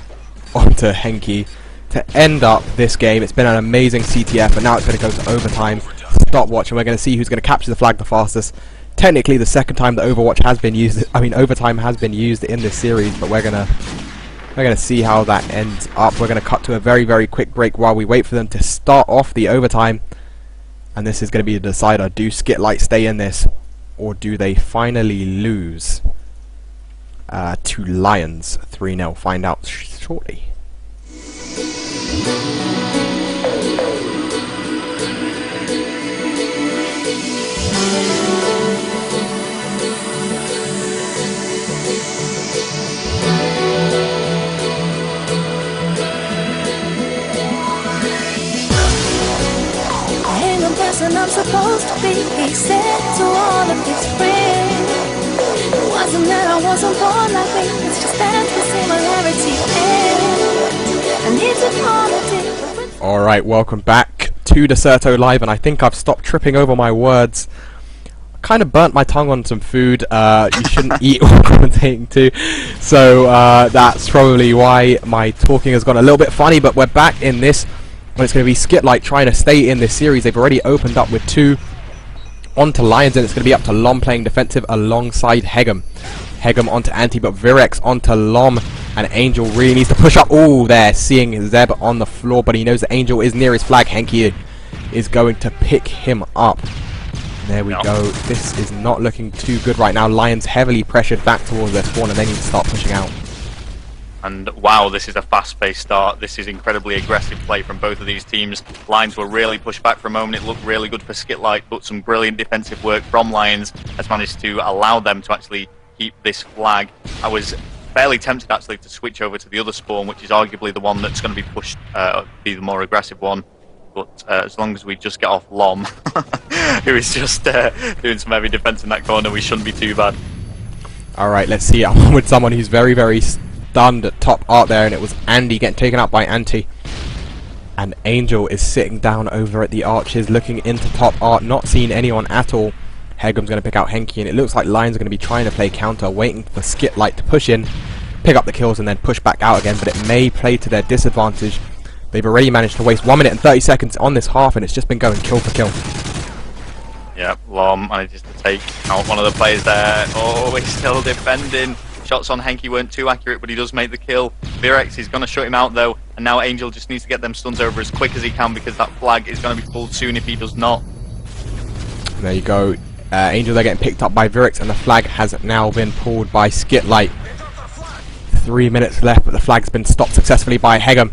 onto Henke to end up this game. It's been an amazing CTF, and now it's going to go to overtime. Stopwatch, and we're going to see who's going to capture the flag the fastest. Technically the second time that Overwatch has been used, I mean overtime has been used in this series, but we're gonna We're going to see how that ends up. We're going to cut to a very, very quick break while we wait for them to start off the overtime. And this is going to be the decider. Do SkitLite stay in this, or do they finally lose to Lions 3-0? Find out shortly. And I'm supposed to be, he said to all of his friends. It wasn't that I wasn't born like me, it's just that the similarity ends. I need to call it different. Alright, welcome back to Deserto Live, and I think I've stopped tripping over my words. I kind of burnt my tongue on some food. You shouldn't eat while commentating too, so that's probably why my talking has gone a little bit funny, but we're back in this. Well, it's going to be SkitLite trying to stay in this series. They've already opened up with 2 onto Lions, and it's going to be up to Lom playing defensive alongside Hegum. Hegum onto Anti, but Virex onto Lom, and Angel really needs to push up. Oh, there, seeing Zeb on the floor, but he knows that Angel is near his flag. Henky is going to pick him up. There we go. This is not looking too good right now. Lions heavily pressured back towards their spawn, and they need to start pushing out. And wow, this is a fast-paced start. This is incredibly aggressive play from both of these teams. Lions were really pushed back for a moment. It looked really good for SkitLite, but some brilliant defensive work from Lions has managed to allow them to actually keep this flag. I was fairly tempted actually to switch over to the other spawn, which is arguably the one that's going to be pushed, be the more aggressive one. But as long as we just get off Lom, who is just doing some heavy defense in that corner, we shouldn't be too bad. Alright, let's see. I'm with someone who's very, very stunned at top art there, and it was Andy getting taken out by Anti. And Angel is sitting down over at the arches, looking into top art, not seeing anyone at all. Hegum's going to pick out Henky, and it looks like Lions are going to be trying to play counter, waiting for SkitLite to push in, pick up the kills, and then push back out again, but it may play to their disadvantage. They've already managed to waste 1 minute and 30 seconds on this half, and it's just been going kill for kill. Yep, Lom manages to take out one of the players there. Oh, he's still defending. Shots on Henky weren't too accurate, but he does make the kill. Virex is going to shut him out though, and now Angel just needs to get them stuns over as quick as he can, because that flag is going to be pulled soon if he does not. There you go. Angel, they're getting picked up by Virex, and the flag has now been pulled by SkitLite. 3 minutes left, but the flag's been stopped successfully by Hegum.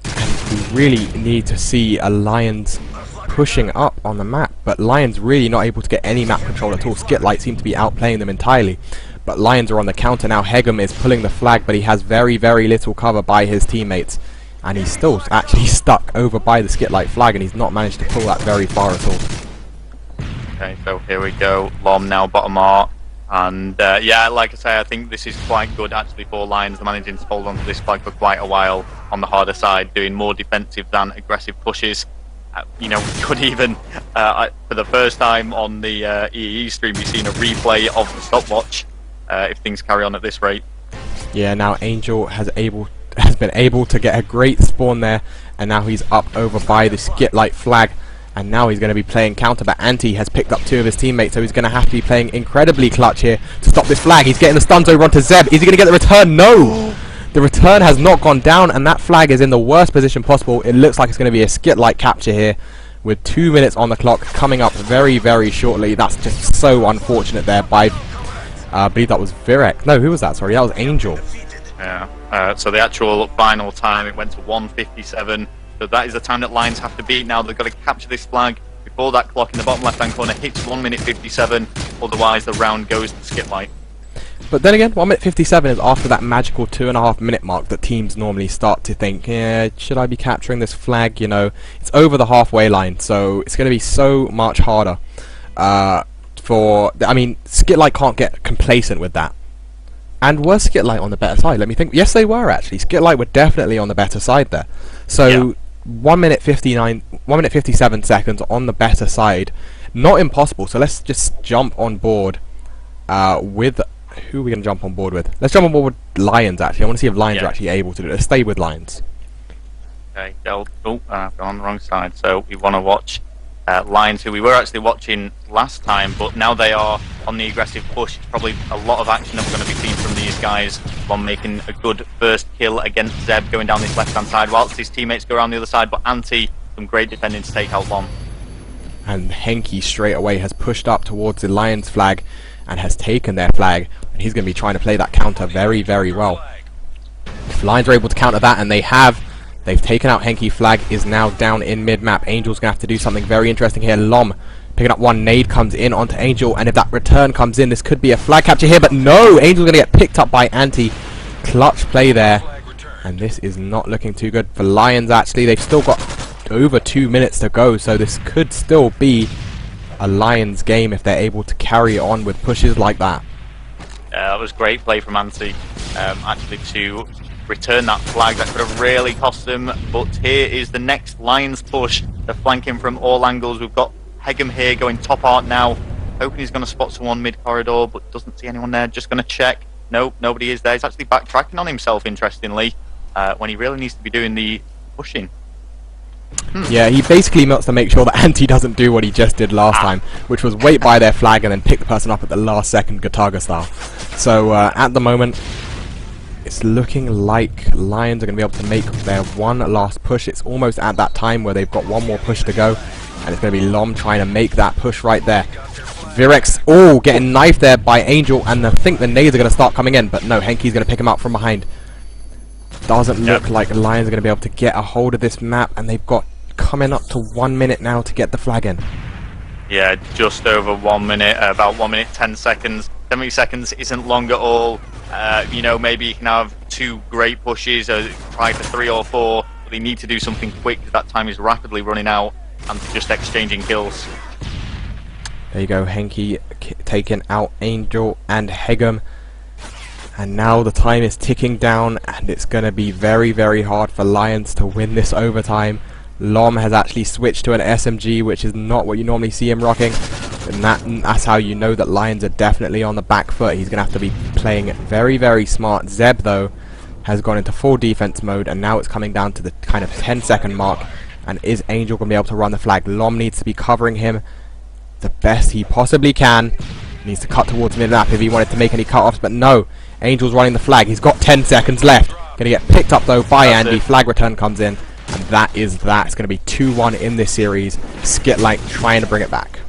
And we really need to see a Lions pushing up on the map, but Lions really not able to get any map control at all. SkitLite seem to be outplaying them entirely. But Lions are on the counter now. Hegum is pulling the flag, but he has very, very little cover by his teammates. And he's still actually stuck over by the SkitLite flag, and he's not managed to pull that very far at all. Okay, so here we go. Lom now bottom art. And yeah, like I say, I think this is quite good actually for Lions. They're managing to hold on to this flag for quite a while on the harder side, doing more defensive than aggressive pushes. You know, we could even, for the first time on the EEE stream, we've seen a replay of the stopwatch. If things carry on at this rate. Yeah, now Angel has been able to get a great spawn there, and now he's up over by the SkitLite flag, and now he's going to be playing counter, but Anti has picked up 2 of his teammates, so he's going to have to be playing incredibly clutch here to stop this flag. He's getting the stuns over onto Zeb. Is he going to get the return? No! The return has not gone down, and that flag is in the worst position possible. It looks like it's going to be a SkitLite capture here, with 2 minutes on the clock coming up very, very shortly. That's just so unfortunate there by... I believe that was Virex. No, who was that? Sorry, that was Angel. Yeah. So the actual final time, it went to 1:57. So that is the time that Lions have to beat. Now they've got to capture this flag before that clock in the bottom left-hand corner hits 1:57. Otherwise, the round goes to SkitLite. But then again, 1:57 is after that magical 2.5 minute mark that teams normally start to think, yeah, should I be capturing this flag? You know, it's over the halfway line, so it's going to be so much harder. I mean, SkitLite can't get complacent with that. And were SkitLite on the better side? Let me think. Yes, they were actually. SkitLite were definitely on the better side there. So yeah. 1 minute 57 seconds on the better side. Not impossible. So let's just jump on board with... Who are we going to jump on board with? Let's jump on board with Lions, actually. I want to see if Lions are actually able to do it. Let's stay with Lions. Okay, I've gone on the wrong side. So we want to watch Lions, who we were actually watching last time, but now they are on the aggressive push. It's probably a lot of action that we're going to be seeing from the these guys. One making a good first kill against Zeb, going down this left-hand side, whilst his teammates go around the other side, but Anti, some great defending to take out Lom. And Henke straight away has pushed up towards the Lions flag and has taken their flag, and he's going to be trying to play that counter very, very well. If Lions are able to counter that, and they have, they've taken out Henke. Flag is now down in mid-map. Angel's going to have to do something very interesting here. Lom picking up one nade, comes in onto Angel, and if that return comes in, this could be a flag capture here, but no! Angel's going to get picked up by Anti. Clutch play there, and this is not looking too good for Lions, actually. They've still got over 2 minutes to go, so this could still be a Lions game if they're able to carry on with pushes like that. That was great play from Anti, actually, to return that flag. That could have really cost them, but here is the next Lions push. They're flanking from all angles. We've got Hegum here going top art now, hoping he's going to spot someone mid-corridor, but doesn't see anyone there. Just going to check. Nope, nobody is there. He's actually backtracking on himself, interestingly, when he really needs to be doing the pushing. Yeah, he basically wants to make sure that Anti doesn't do what he just did last time, which was wait by their flag and then pick the person up at the last second, Gataga style. So at the moment, it's looking like Lions are going to be able to make their one last push. It's almost at that time where they've got one more push to go, and it's going to be Lom trying to make that push right there. Virex, getting knifed there by Angel, and I think the nades are going to start coming in, but no, Henke's going to pick him up from behind. Doesn't look like Lions are going to be able to get a hold of this map, and they've got coming up to 1 minute now to get the flag in. Yeah, just over 1 minute, about 1 minute 10 seconds. 70 seconds isn't long at all. You know, maybe you can have 2 great pushes, or try for 3 or 4, but they need to do something quick because that time is rapidly running out, and just exchanging kills. There you go, Henke taking out Angel and Hegum. And now the time is ticking down, and it's going to be very, very hard for Lions to win this overtime. Lom has actually switched to an SMG, which is not what you normally see him rocking. And that's how you know that Lions are definitely on the back foot. He's going to have to be playing very, very smart. Zeb, though, has gone into full defense mode, and now it's coming down to the kind of 10-second mark. And is Angel going to be able to run the flag? Lom needs to be covering him the best he possibly can. He needs to cut towards mid-map if he wanted to make any cut-offs, but no. Angel's running the flag. He's got 10 seconds left. Going to get picked up, though, by Andy. Flag return comes in, and that is that. It's going to be 2-1 in this series. SkitLite trying to bring it back.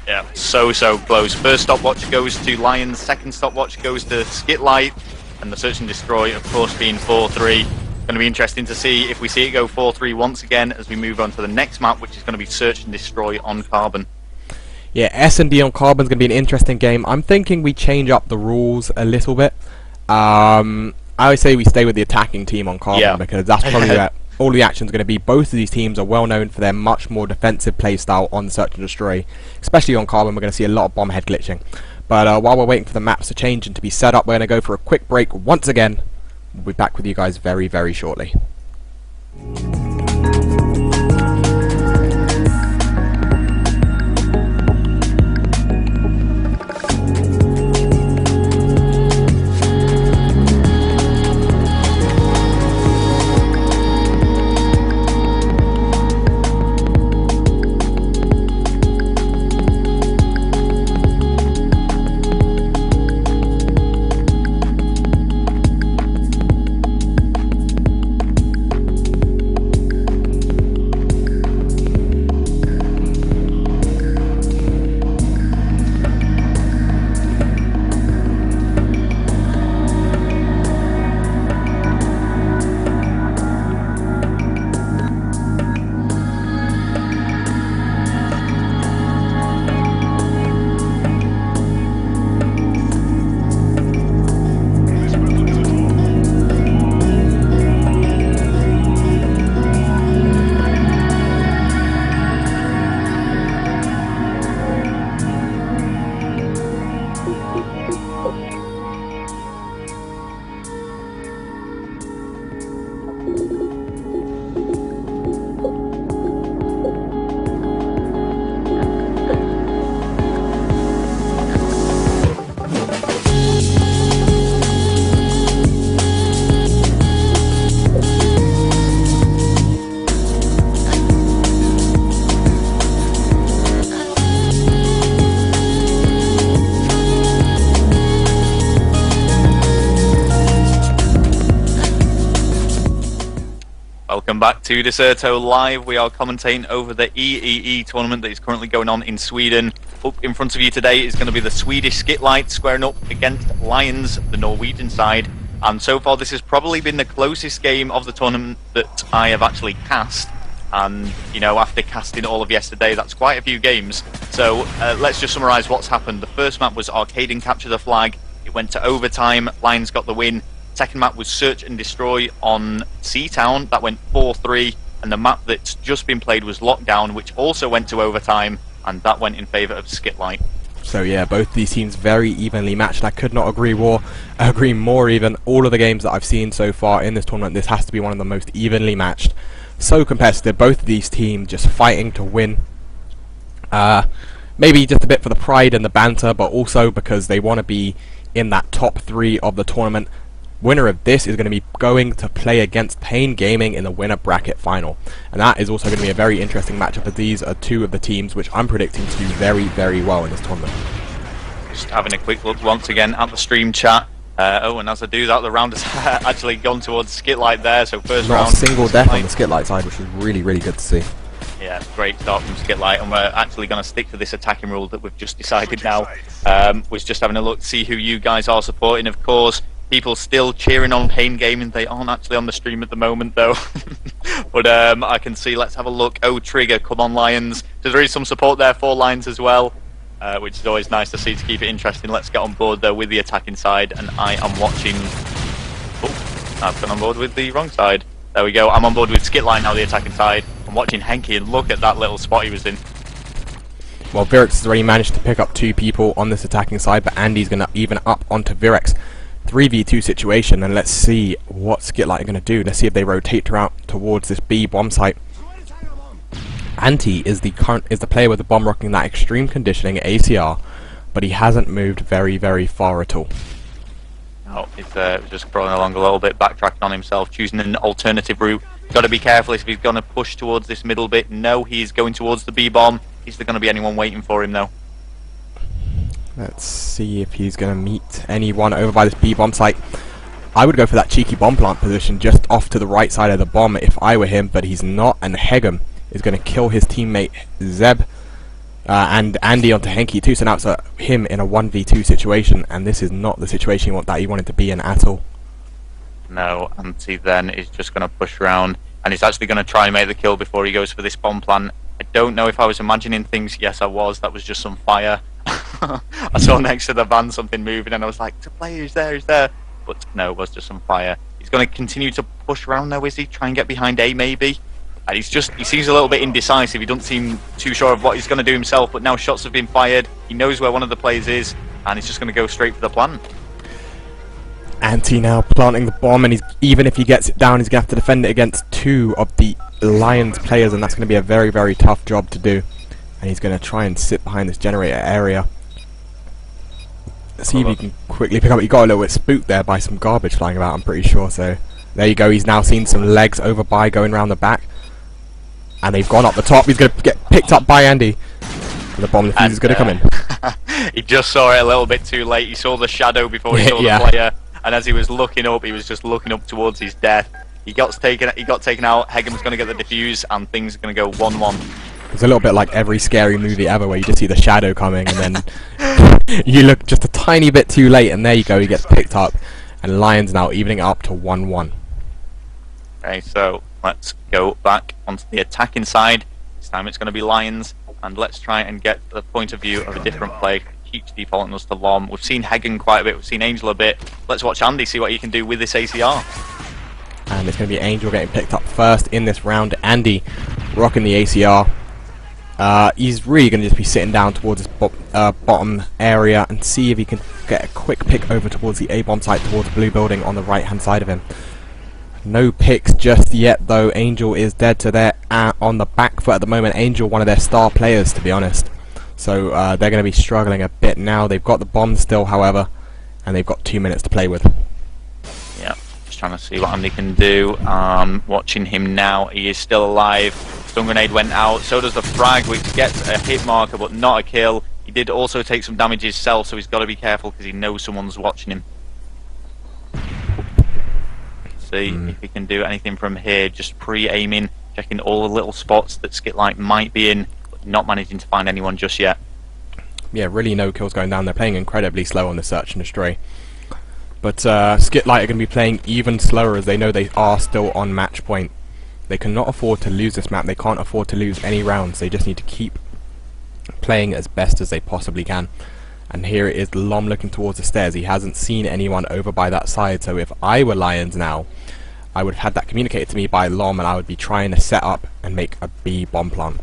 Yeah, so close. First stopwatch goes to Lions, second stopwatch goes to SkitLite, and the search and destroy, of course, being 4-3. Going to be interesting to see if we see it go 4-3 once again as we move on to the next map, which is going to be search and destroy on Carbon. Yeah, S&D on Carbon's going to be an interesting game. I'm thinking we change up the rules a little bit. I would say we stay with the attacking team on Carbon, because that's probably where all the action's going to be. Both of these teams are well known for their much more defensive playstyle on Search and Destroy. Especially on Carbon, we're going to see a lot of bomb head glitching. But while we're waiting for the maps to change and to be set up, we're going to go for a quick break once again. We'll be back with you guys very, very shortly. back to Deserto Live. We are commentating over the EEE tournament that is currently going on in Sweden. Up in front of you today is going to be the Swedish SkitLite squaring up against Lions, the Norwegian side. And so far this has probably been the closest game of the tournament that I have actually cast. And, you know, after casting all of yesterday, that's quite a few games. So let's just summarise what's happened. The first map was Arcade and Capture the Flag. It went to overtime. Lions got the win. Second map was Search and Destroy on Seatown. That went 4-3. And the map that's just been played was Lockdown, which also went to overtime. And that went in favour of SkitLite. So yeah, both these teams very evenly matched. I could not agree more even. All of the games that I've seen so far in this tournament, this has to be one of the most evenly matched. So competitive, both of these teams just fighting to win. Maybe just a bit for the pride and the banter, but also because they want to be in that top 3 of the tournament. Winner of this is going to be going to play against Pain Gaming in the winner bracket final, and that is also going to be a very interesting matchup, as these are two of the teams which I'm predicting to do very, very well in this tournament. Just having a quick look once again at the stream chat. Oh, and as I do that, the round has actually gone towards SkitLite there. So first round, not a single death on the SkitLite side, which is really, really good to see. Yeah, great start from SkitLite, and we're actually going to stick to this attacking rule that we've just decided now. Was just having a look to see who you guys are supporting. Of course, people still cheering on Pain Gaming. They aren't actually on the stream at the moment, though. But I can see. Let's have a look. Oh, Trigger, come on, Lions. So there is some support there for Lions as well, which is always nice to see to keep it interesting. Let's get on board though with the attacking side, and I am watching. Oh, I've gone on board with the wrong side. There we go. I'm on board with SkitLite now, the attacking side. I'm watching Henke, and look at that little spot he was in. Well, Virex has already managed to pick up 2 people on this attacking side, but Andy's going to even up onto Virex. 3v2 situation, and let's see what SkitLite are going to do. Let's see if they rotate her out towards this B bomb site. Anti is the player with the bomb rocking that extreme conditioning ACR, but he hasn't moved very, very far at all. Oh, he's just crawling along a little bit, backtracking on himself, choosing an alternative route. Got to be careful if he's going to push towards this middle bit. No, he's going towards the B bomb. Is there going to be anyone waiting for him though? Let's see if he's going to meet anyone over by this B-bomb site. I would go for that cheeky bomb plant position just off to the right side of the bomb if I were him, but he's not, and Hegem is going to kill his teammate Zeb and Andy onto Henke too, so now it's him in a 1v2 situation, and this is not the situation he wanted to be in at all. No, Anti then is just going to push around, and he's actually going to try and make the kill before he goes for this bomb plant. I don't know if I was imagining things. Yes, I was. That was just some fire. I saw next to the van something moving, and I was like, "To play, who's there? Who's there?" But no, it was just some fire. He's going to continue to push around though, is he? Try and get behind A maybe. And he seems a little bit indecisive. He doesn't seem too sure of what he's going to do himself. But now shots have been fired. He knows where one of the players is, and he's just going to go straight for the plant. Anti now planting the bomb, and even if he gets it down, he's going to have to defend it against 2 of the Lions players, and that's going to be a very, very tough job to do. And he's going to try and sit behind this generator area. Let's see if he can quickly pick up. He got a little bit spooked there by some garbage flying about, I'm pretty sure. So there you go. He's now seen some legs over by going around the back, and they've gone up the top. He's going to get picked up by Andy. And the bomb defuse is going to come in. He just saw it a little bit too late. He saw the shadow before he saw the player, and as he was looking up, he was just looking up towards his death. He got taken out. Hegem's going to get the defuse, and things are going to go 1-1. It's a little bit like every scary movie ever, where you just see the shadow coming, and then you look just a tiny bit too late, and there you go, he gets picked up, and Lions now evening it up to 1-1. Okay, so let's go back onto the attacking side. This time it's going to be Lions, and let's try and get the point of view of a different player. Keeps defaulting us to Lom. We've seen Hegen quite a bit, we've seen Angel a bit. Let's watch Andy see what he can do with this ACR. And it's going to be Angel getting picked up first in this round. Andy rocking the ACR. He's really going to just be sitting down towards this bottom area and see if he can get a quick pick over towards the A-bomb site, towards the blue building on the right hand side of him. No picks just yet though. Angel is dead to their on the back foot at the moment. Angel, one of their star players, to be honest. So they're going to be struggling a bit now. They've got the bomb still, however, and they've got 2 minutes to play with. Yeah, just trying to see what Andy can do. Watching him now. He is still alive. Stun grenade went out. So does the frag, which gets a hit marker, but not a kill. He did also take some damage himself, so he's got to be careful because he knows someone's watching him. see if he can do anything from here. Just pre-aiming, checking all the little spots that SkitLite might be in, but not managing to find anyone just yet. Yeah, really no kills going down. They're playing incredibly slow on the search and destroy. But SkitLite are going to be playing even slower, as they know they are still on match point. They cannot afford to lose this map. They can't afford to lose any rounds. They just need to keep playing as best as they possibly can. And here it is, Lom looking towards the stairs. He hasn't seen anyone over by that side, so if I were Lions now, I would have had that communicated to me by Lom, and I would be trying to set up and make a B bomb plant.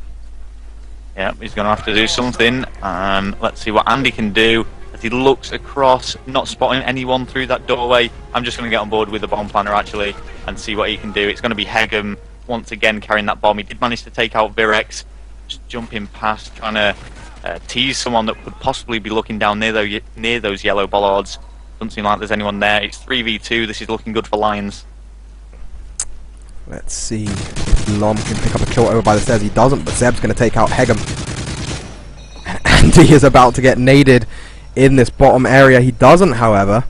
Yeah, he's going to have to do something. Let's see what Andy can do as he looks across, not spotting anyone through that doorway. I'm just going to get on board with the bomb planter actually and see what he can do. It's going to be Hegem once again carrying that bomb. He did manage to take out Virex, just jumping past, trying to tease someone that could possibly be looking down near those yellow bollards. Doesn't seem like there's anyone there. It's 3v2. This is looking good for Lions. Let's see if Lom can pick up a kill over by the stairs. He doesn't, but Zeb's going to take out Hegem. And Andy is about to get naded in this bottom area. He doesn't, however.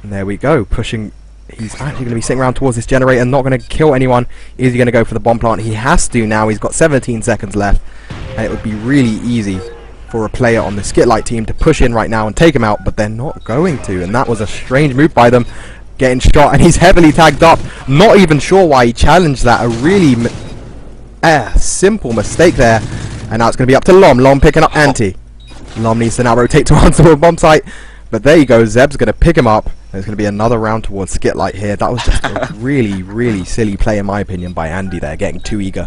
And there we go, pushing. He's actually going to be sitting around towards this generator, not going to kill anyone. Is he going to go for the bomb plant? He has to now. He's got 17 seconds left. And it would be really easy for a player on the SkitLite team to push in right now and take him out, but they're not going to. And that was a strange move by them. Getting shot, and he's heavily tagged up. Not even sure why he challenged that. A really simple mistake there. And now it's going to be up to Lom. Lom picking up Anti. Lom needs to now rotate to answer a bomb site. But there you go. Zeb's going to pick him up. There's going to be another round towards SkitLite here. That was just a really, really silly play, in my opinion, by Andy there, getting too eager.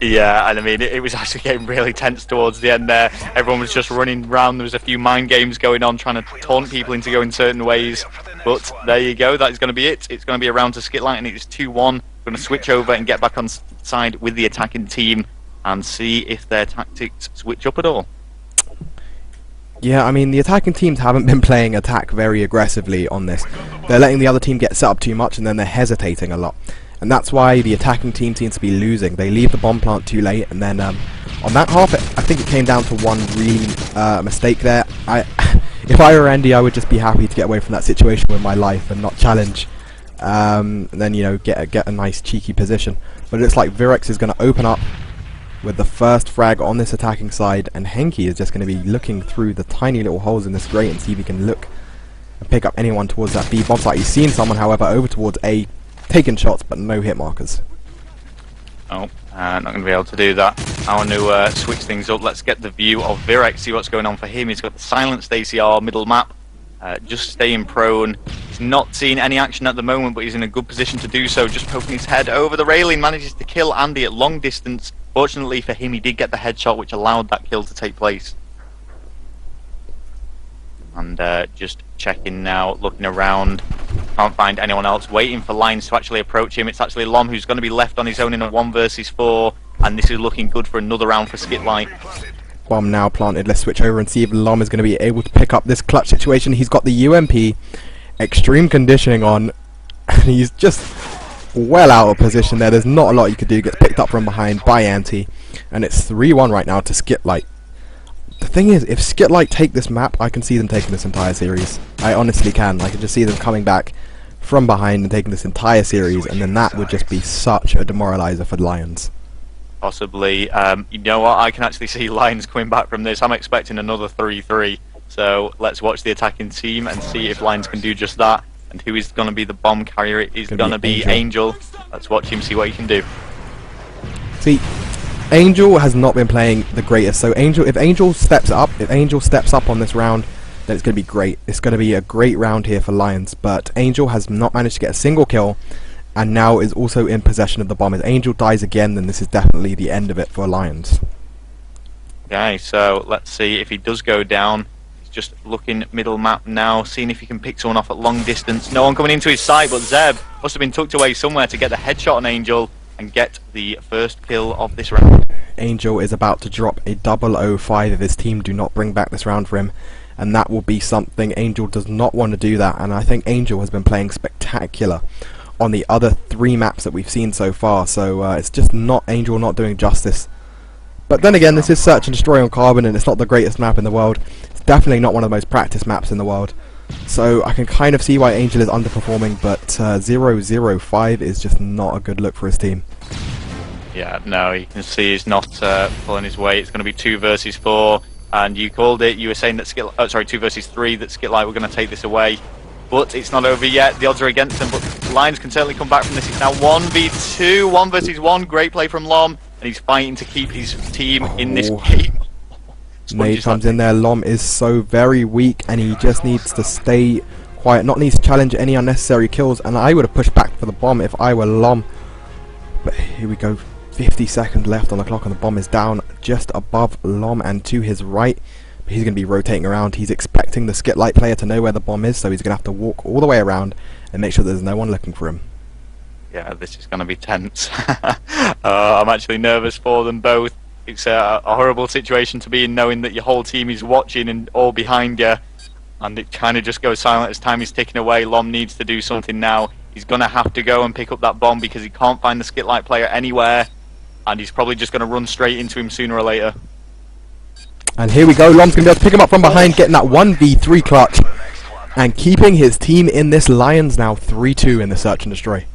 Yeah, and I mean, it was actually getting really tense towards the end there. Everyone was just running around. There was a few mind games going on, trying to taunt people into going certain ways. But there you go. That is going to be it. It's going to be a round to SkitLite, and it's 2-1. We're going to switch over and get back on side with the attacking team and see if their tactics switch up at all. Yeah, I mean, the attacking teams haven't been playing attack very aggressively on this. They're letting the other team get set up too much, and then they're hesitating a lot. And that's why the attacking team seems to be losing. They leave the bomb plant too late, and then on that half, I think it came down to one really mistake there. If I were Andy, I would just be happy to get away from that situation with my life and not challenge. And then, you know, get a nice cheeky position. But it looks like Virex is going to open up with the first frag on this attacking side, and Henke is just going to be looking through the tiny little holes in this grate and see if he can look and pick up anyone towards that B bomb site. He's seen someone, however, over towards A, taking shots, but no hit markers. Oh, not going to be able to do that. I want to switch things up. Let's get the view of Virex, see what's going on for him. He's got the silenced ACR middle map, just staying prone. He's not seeing any action at the moment, but he's in a good position to do so. Just poking his head over the railing, manages to kill Andy at long distance. Fortunately for him, he did get the headshot, which allowed that kill to take place. And just checking now, looking around, can't find anyone else, waiting for Lions to actually approach him. It's actually Lom who's going to be left on his own in a 1 versus 4, and this is looking good for another round for SkitLite. Bomb now planted. Let's switch over and see if Lom is going to be able to pick up this clutch situation. He's got the UMP, extreme conditioning on, and he's just well out of position there. There's not a lot you could do. Gets picked up from behind by Anti, and it's 3-1 right now to SkitLite. The thing is, if SkitLite take this map, I can see them taking this entire series. I honestly can. I can just see them coming back from behind and taking this entire series, and then that would just be such a demoralizer for the Lions. Possibly. You know what? I can actually see Lions coming back from this. I'm expecting another 3-3. So let's watch the attacking team and see if Lions can do just that. And who is going to be the bomb carrier? It is going to be Angel. Let's watch him, see what he can do. See, Angel has not been playing the greatest, so if Angel steps up on this round, then it's going to be great. It's going to be a great round here for Lions, but Angel has not managed to get a single kill, and now is also in possession of the bomb. If Angel dies again, then this is definitely the end of it for Lions. Okay, so let's see if he does go down. He's just looking middle map now, seeing if he can pick someone off at long distance. No one coming into his sight, but Zeb must have been tucked away somewhere to get the headshot on Angel and get the first kill of this round. Angel is about to drop a 005 if his team do not bring back this round for him, and that will be something. Angel does not want to do that, and I think Angel has been playing spectacular on the other 3 maps that we've seen so far, so it's just not Angel not doing justice. But then again, this is Search and Destroy on Carbon, and it's not the greatest map in the world. It's definitely not one of the most practiced maps in the world. So I can kind of see why Angel is underperforming, but 0-0-5 is just not a good look for his team. Yeah, no, you can see he's not pulling his weight. It's going to be 2 versus 4, and you called it. You were saying that 2 versus 3, that SkitLite were going to take this away, but it's not over yet. The odds are against them, but Lions can certainly come back from this. It's now 1v2, 1 versus 1. Great play from Lom, and he's fighting to keep his team in this game. Nade comes in there. Lom is so very weak, and he just needs to stay quiet, not needs to challenge any unnecessary kills, and I would have pushed back for the bomb if I were Lom. But here we go, 50 seconds left on the clock, and the bomb is down just above Lom and to his right. But he's going to be rotating around. He's expecting the SkitLite player to know where the bomb is, so he's going to have to walk all the way around and make sure there's no one looking for him. Yeah, this is going to be tense. I'm actually nervous for them both. It's a horrible situation to be in, knowing that your whole team is watching and all behind you, and it kind of just goes silent as time is ticking away. Lom needs to do something now. He's going to have to go and pick up that bomb because he can't find the SkitLite player anywhere, and he's probably just going to run straight into him sooner or later. And here we go, Lom's going to be able to pick him up from behind, getting that 1v3 clutch, and keeping his team in this. Lions now 3-2 in the search and destroy.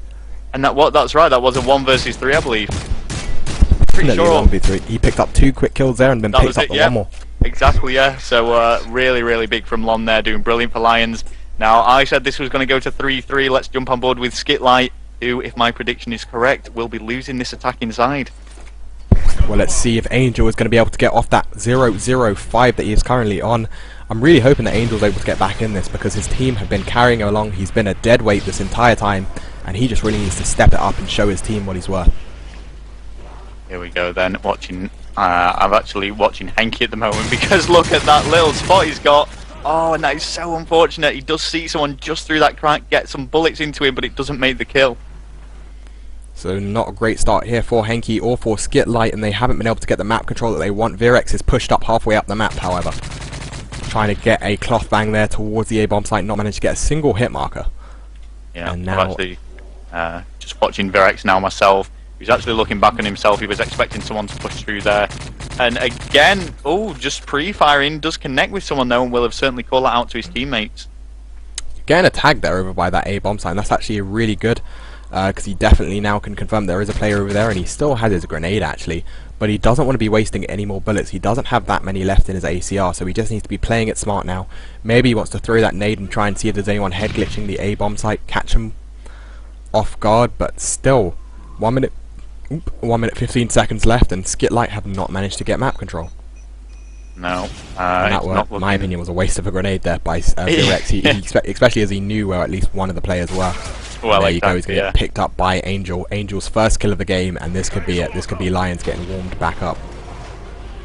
And that's right, that was a 1 versus 3, I believe. Pretty sure 1v3. He picked up 2 quick kills there and then picked up the one more. Exactly, yeah. So really, really big from Lom there, doing brilliant for Lions. Now, I said this was going to go to 3-3. Let's jump on board with SkitLite, who, if my prediction is correct, will be losing this attacking side. Well, let's see if Angel is going to be able to get off that 0-0-5 that he is currently on. I'm really hoping that Angel's able to get back in this because his team have been carrying him along. He's been a dead weight this entire time, and he just really needs to step it up and show his team what he's worth. Here we go then, I'm actually watching Henke at the moment because look at that little spot he's got. Oh, and that is so unfortunate. He does see someone just through that crack, get some bullets into him, but it doesn't make the kill. So not a great start here for Henke or for SkitLite, and they haven't been able to get the map control that they want. Virex is pushed up halfway up the map, however. Trying to get a cloth bang there towards the A-bomb site, not managed to get a single hit marker. Yeah, and now I'm actually just watching Virex now myself. He's actually looking back on himself. He was expecting someone to push through there. And again, just pre-firing, does connect with someone though, and will have certainly called that out to his teammates. Getting a tag there over by that A-bomb sign, that's actually really good, because he definitely now can confirm there is a player over there, and he still has his grenade actually, but he doesn't want to be wasting any more bullets. He doesn't have that many left in his ACR, so he just needs to be playing it smart now. Maybe he wants to throw that nade and try and see if there's anyone head glitching the A-bomb site, catch him off guard, but still, 1 minute 15 seconds left, and SkitLite have not managed to get map control. No, that, in my opinion, was a waste of a grenade there by Virex, especially as he knew where at least one of the players were. Well, there you go, he's going to get picked up by Angel. Angel's first kill of the game, and this could be it. This could be Lions getting warmed back up.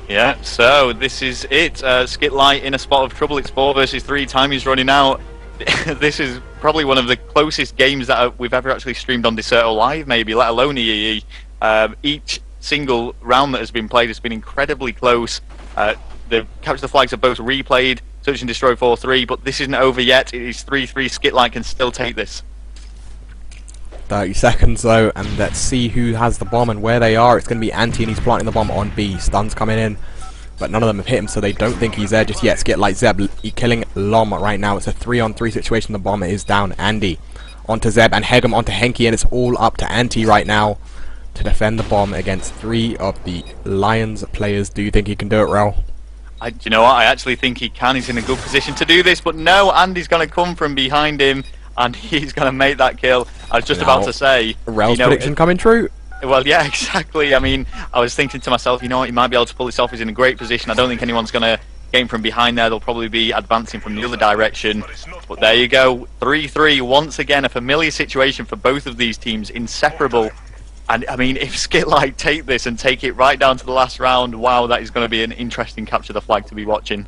Yeah, so this is it. SkitLite in a spot of trouble. It's 4 versus 3. Time is running out. This is probably one of the closest games that we've ever actually streamed on Deserto Live, maybe, let alone EEE. Each single round that has been played has been incredibly close. The Capture the Flags are both replayed, Search and Destroy 4-3, but this isn't over yet. It is 3-3. SkitLite can still take this. 30 seconds though, and let's see who has the bomb and where they are. It's going to be Anti, and he's planting the bomb on B. Stun's coming in, but none of them have hit him, so they don't think he's there just yet. SkitLite Zeb killing Lom right now. It's a 3-on-3 situation. The bomber is down. Andy onto Zeb, and Hegum onto Henke, and it's all up to Anti right now to defend the bomb against 3 of the Lions players. Do you think he can do it, Rel? Do you know what? I actually think he can. He's in a good position to do this, but no, Andy's going to come from behind him, and he's going to make that kill. I was just about to say... Rel's prediction coming true? Well, yeah, exactly. I mean, I was thinking to myself, you know what, he might be able to pull this off. He's in a great position. I don't think anyone's going to game from behind there. They'll probably be advancing from the other direction. But there you go, 3-3. Once again, a familiar situation for both of these teams, inseparable. And I mean, if SkitLite take this and take it right down to the last round, wow, that is going to be an interesting Capture the Flag to be watching.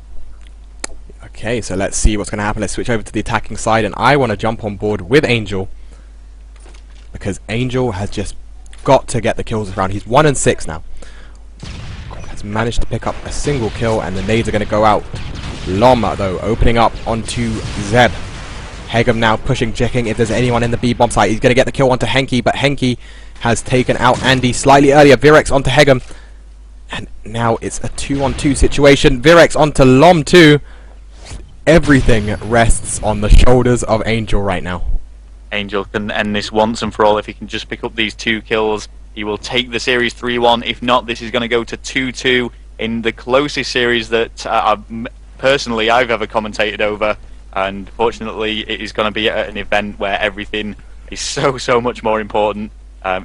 Okay, so let's see what's going to happen. Let's switch over to the attacking side, and I want to jump on board with Angel, because Angel has just got to get the kills this round. He's 1-6 now. Has managed to pick up a single kill, and the nades are going to go out. Lom, though, opening up onto Zeb. Hegum now pushing, checking if there's anyone in the B-bomb site. He's going to get the kill onto Henke, but Henke has taken out Andy slightly earlier. Virex onto Hegum, and now it's a 2-on-2 situation. Virex onto Lom too. everything rests on the shoulders of Angel right now. Angel can end this once and for all if he can just pick up these 2 kills. He will take the series 3-1. If not, this is going to go to 2-2 in the closest series that personally I've ever commentated over. And fortunately, it is going to be at an event where everything is so much more important.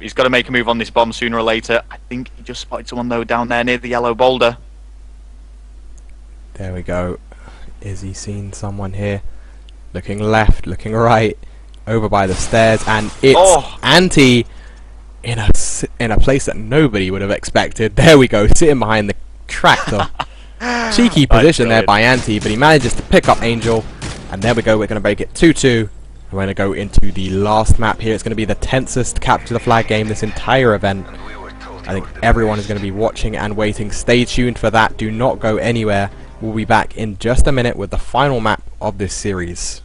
He's got to make a move on this bomb sooner or later. I think he just spotted someone though down there near the yellow boulder. There we go. Is he seen someone here? Looking left, looking right, over by the stairs, and it's Anti in a place that nobody would have expected. There we go, sitting behind the tractor. Cheeky position there by Anti, but he manages to pick up Angel, and there we go. We're going to make it 2-2. We're going to go into the last map here. It's going to be the tensest capture the flag game this entire event. I think everyone is going to be watching and waiting. Stay tuned for that. Do not go anywhere. We'll be back in just a minute with the final map of this series.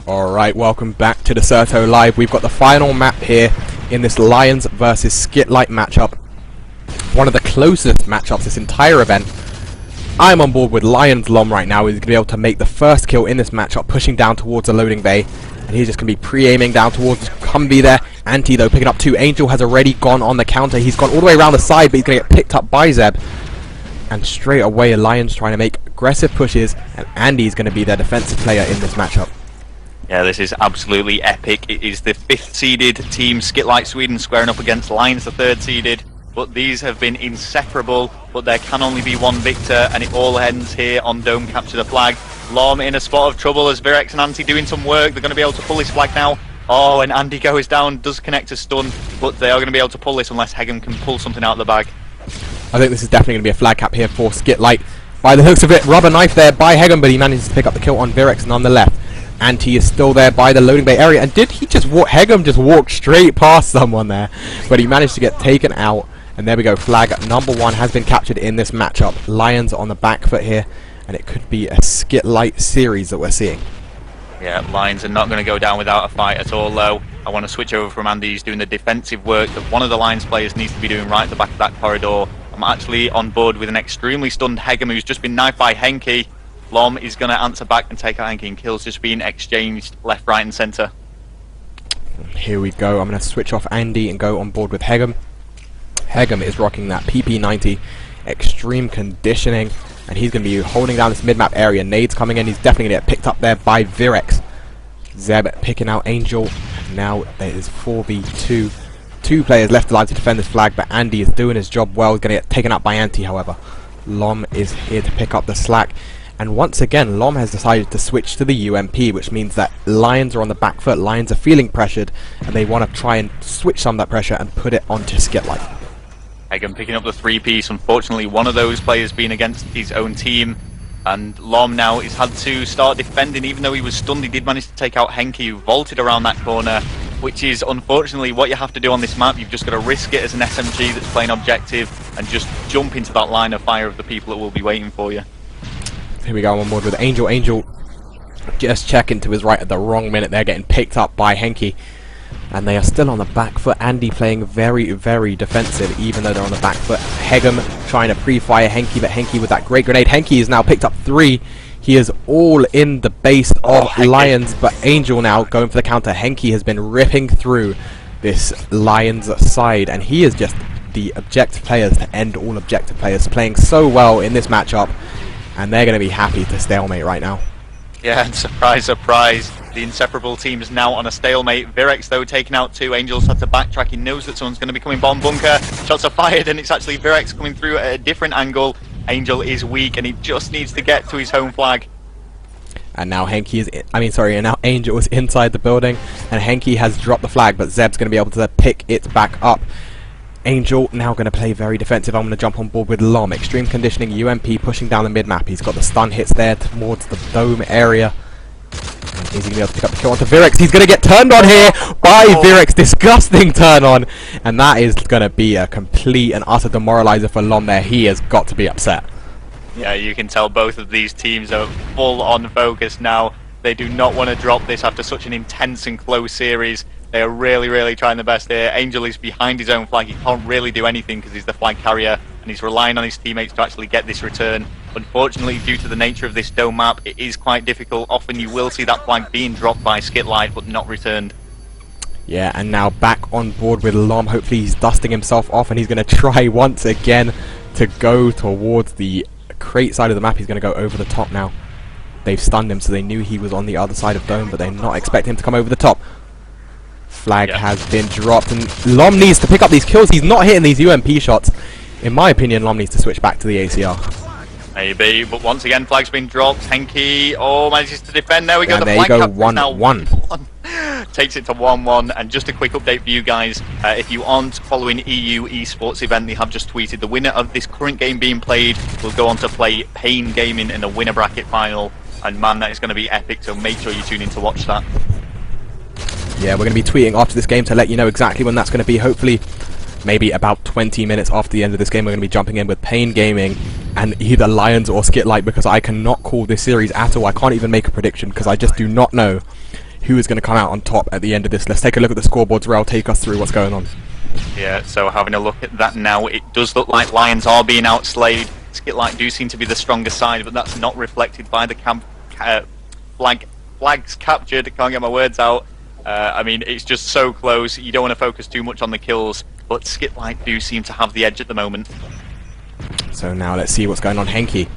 Alright, welcome back to Deserto Live. We've got the final map here in this Lions versus SkitLite matchup. One of the closest matchups this entire event. I'm on board with Lions Lom right now. He's going to be able to make the first kill in this matchup, pushing down towards the loading bay. And he's just going to be pre-aiming down towards Humvee there. Anti, though, picking up 2. Angel has already gone on the counter. He's gone all the way around the side, but he's going to get picked up by Zeb. And straight away, Lions trying to make aggressive pushes. And Andy's going to be their defensive player in this matchup. Yeah, this is absolutely epic. It is the 5th seeded team, SkitLite Sweden, squaring up against Lions, the 3rd seeded. But these have been inseparable, but there can only be one victor, and it all ends here on Dome Capture the Flag. Lom in a spot of trouble as Virex and Anti doing some work. They're going to be able to pull this flag now. Oh, and Andy goes down, does connect a stun, but they are going to be able to pull this unless Hegem can pull something out of the bag. I think this is definitely going to be a flag cap here for SkitLite. By the hooks of it, rubber knife there by Hegem, but he manages to pick up the kill on Virex and on the left. Anti is still there by the loading bay area, and did he just walk? Hegem just walked straight past someone there, but he managed to get taken out. And there we go, flag number 1 has been captured in this matchup. Lions on the back foot here, and it could be a SkitLite series that we're seeing. Yeah, Lions are not going to go down without a fight at all, though. I want to switch over from Andy. He's doing the defensive work that one of the Lions players needs to be doing right at the back of that corridor. I'm actually on board with an extremely stunned Hegem who's just been knifed by Henke. Lom is going to answer back and take out Henke, and kills just being exchanged left, right and centre. Here we go. I'm going to switch off Andy and go on board with Hegem. Hegem is rocking that PP90 extreme conditioning, and he's going to be holding down this mid-map area. Nades coming in. He's definitely going to get picked up there by Virex. Zeb picking out Angel. Now there is 4v2. 2 players left alive to defend this flag, but Andy is doing his job well. He's going to get taken out by Anti, however. Lom is here to pick up the slack. And once again, Lom has decided to switch to the UMP, which means that Lions are on the back foot. Lions are feeling pressured, and they want to try and switch some of that pressure and put it onto SkitLite. Hegem picking up the 3-piece. Unfortunately, one of those players being against his own team. And Lom now has had to start defending. Even though he was stunned, he did manage to take out Henke, who vaulted around that corner, which is unfortunately what you have to do on this map. You've just got to risk it as an SMG that's playing objective and just jump into that line of fire of the people that will be waiting for you. Here we go, I'm on board with Angel. Angel just checking to his right at the wrong minute. They're getting picked up by Henke. And they are still on the back foot. Andy playing very, very defensive, even though they're on the back foot. Hegem trying to pre-fire Henke, but Henke with that great grenade. Henke is now picked up 3. He is all in the base of Lions, but Angel now going for the counter. Henke has been ripping through this Lions side, and he is just the objective players to end all objective players, playing so well in this matchup, and they're going to be happy to stalemate right now. Yeah, and surprise, surprise, the inseparable team is now on a stalemate. Virex, though, taking out 2. Angel's had to backtrack. He knows that someone's going to be coming bomb bunker. Shots are fired, and it's actually Virex coming through at a different angle. Angel is weak, and he just needs to get to his home flag. And now Henke is, and now Angel is inside the building, and Henke has dropped the flag, but Zeb's going to be able to pick it back up. Angel now going to play very defensive. I'm going to jump on board with Lom. Extreme conditioning, UMP pushing down the mid-map. He's got the stun hits there towards the dome area. And is he going to be able to pick up the kill onto Virex? He's going to get turned on here by Virex. Disgusting turn on. And that is going to be a complete and utter demoralizer for Lom there. He has got to be upset. Yeah, you can tell both of these teams are full on focus now. They do not want to drop this after such an intense and close series. They are really, really trying their best here. Angel is behind his own flag. He can't really do anything because he's the flag carrier, and he's relying on his teammates to actually get this return. Unfortunately, due to the nature of this dome map, it is quite difficult. Often you will see that flag being dropped by SkitLite, but not returned. Yeah, and now back on board with Lom. Hopefully he's dusting himself off, and he's going to try once again to go towards the crate side of the map. He's going to go over the top now. They've stunned him, so they knew he was on the other side of dome, but they're not expecting him to come over the top. Flag has been dropped, and Lom needs to pick up these kills. He's not hitting these UMP shots. In my opinion, Lom needs to switch back to the ACR. Maybe, but once again, flag's been dropped. Henke, manages to defend. There we go. And The there you flag go, capture is now 1-1. Takes it to 1-1. And just a quick update for you guys. If you aren't following EU esports event, they have just tweeted the winner of this current game being played will go on to play Pain Gaming in the winner bracket final. And man, that is going to be epic, so make sure you tune in to watch that. Yeah, we're going to be tweeting after this game to let you know exactly when that's going to be. Hopefully, maybe about 20 minutes after the end of this game, we're going to be jumping in with Pain Gaming and either Lions or SkitLite, because I cannot call this series at all. I can't even make a prediction because I just do not know who is going to come out on top at the end of this. Let's take a look at the scoreboards. Rail, take us through what's going on. Yeah, so having a look at that now, it does look like Lions are being outslayed. SkitLite do seem to be the stronger side, but that's not reflected by the flags captured. Can't get my words out. I mean, it's just so close. You don't want to focus too much on the kills, but SkitLite do seem to have the edge at the moment. So now let's see what's going on. Henke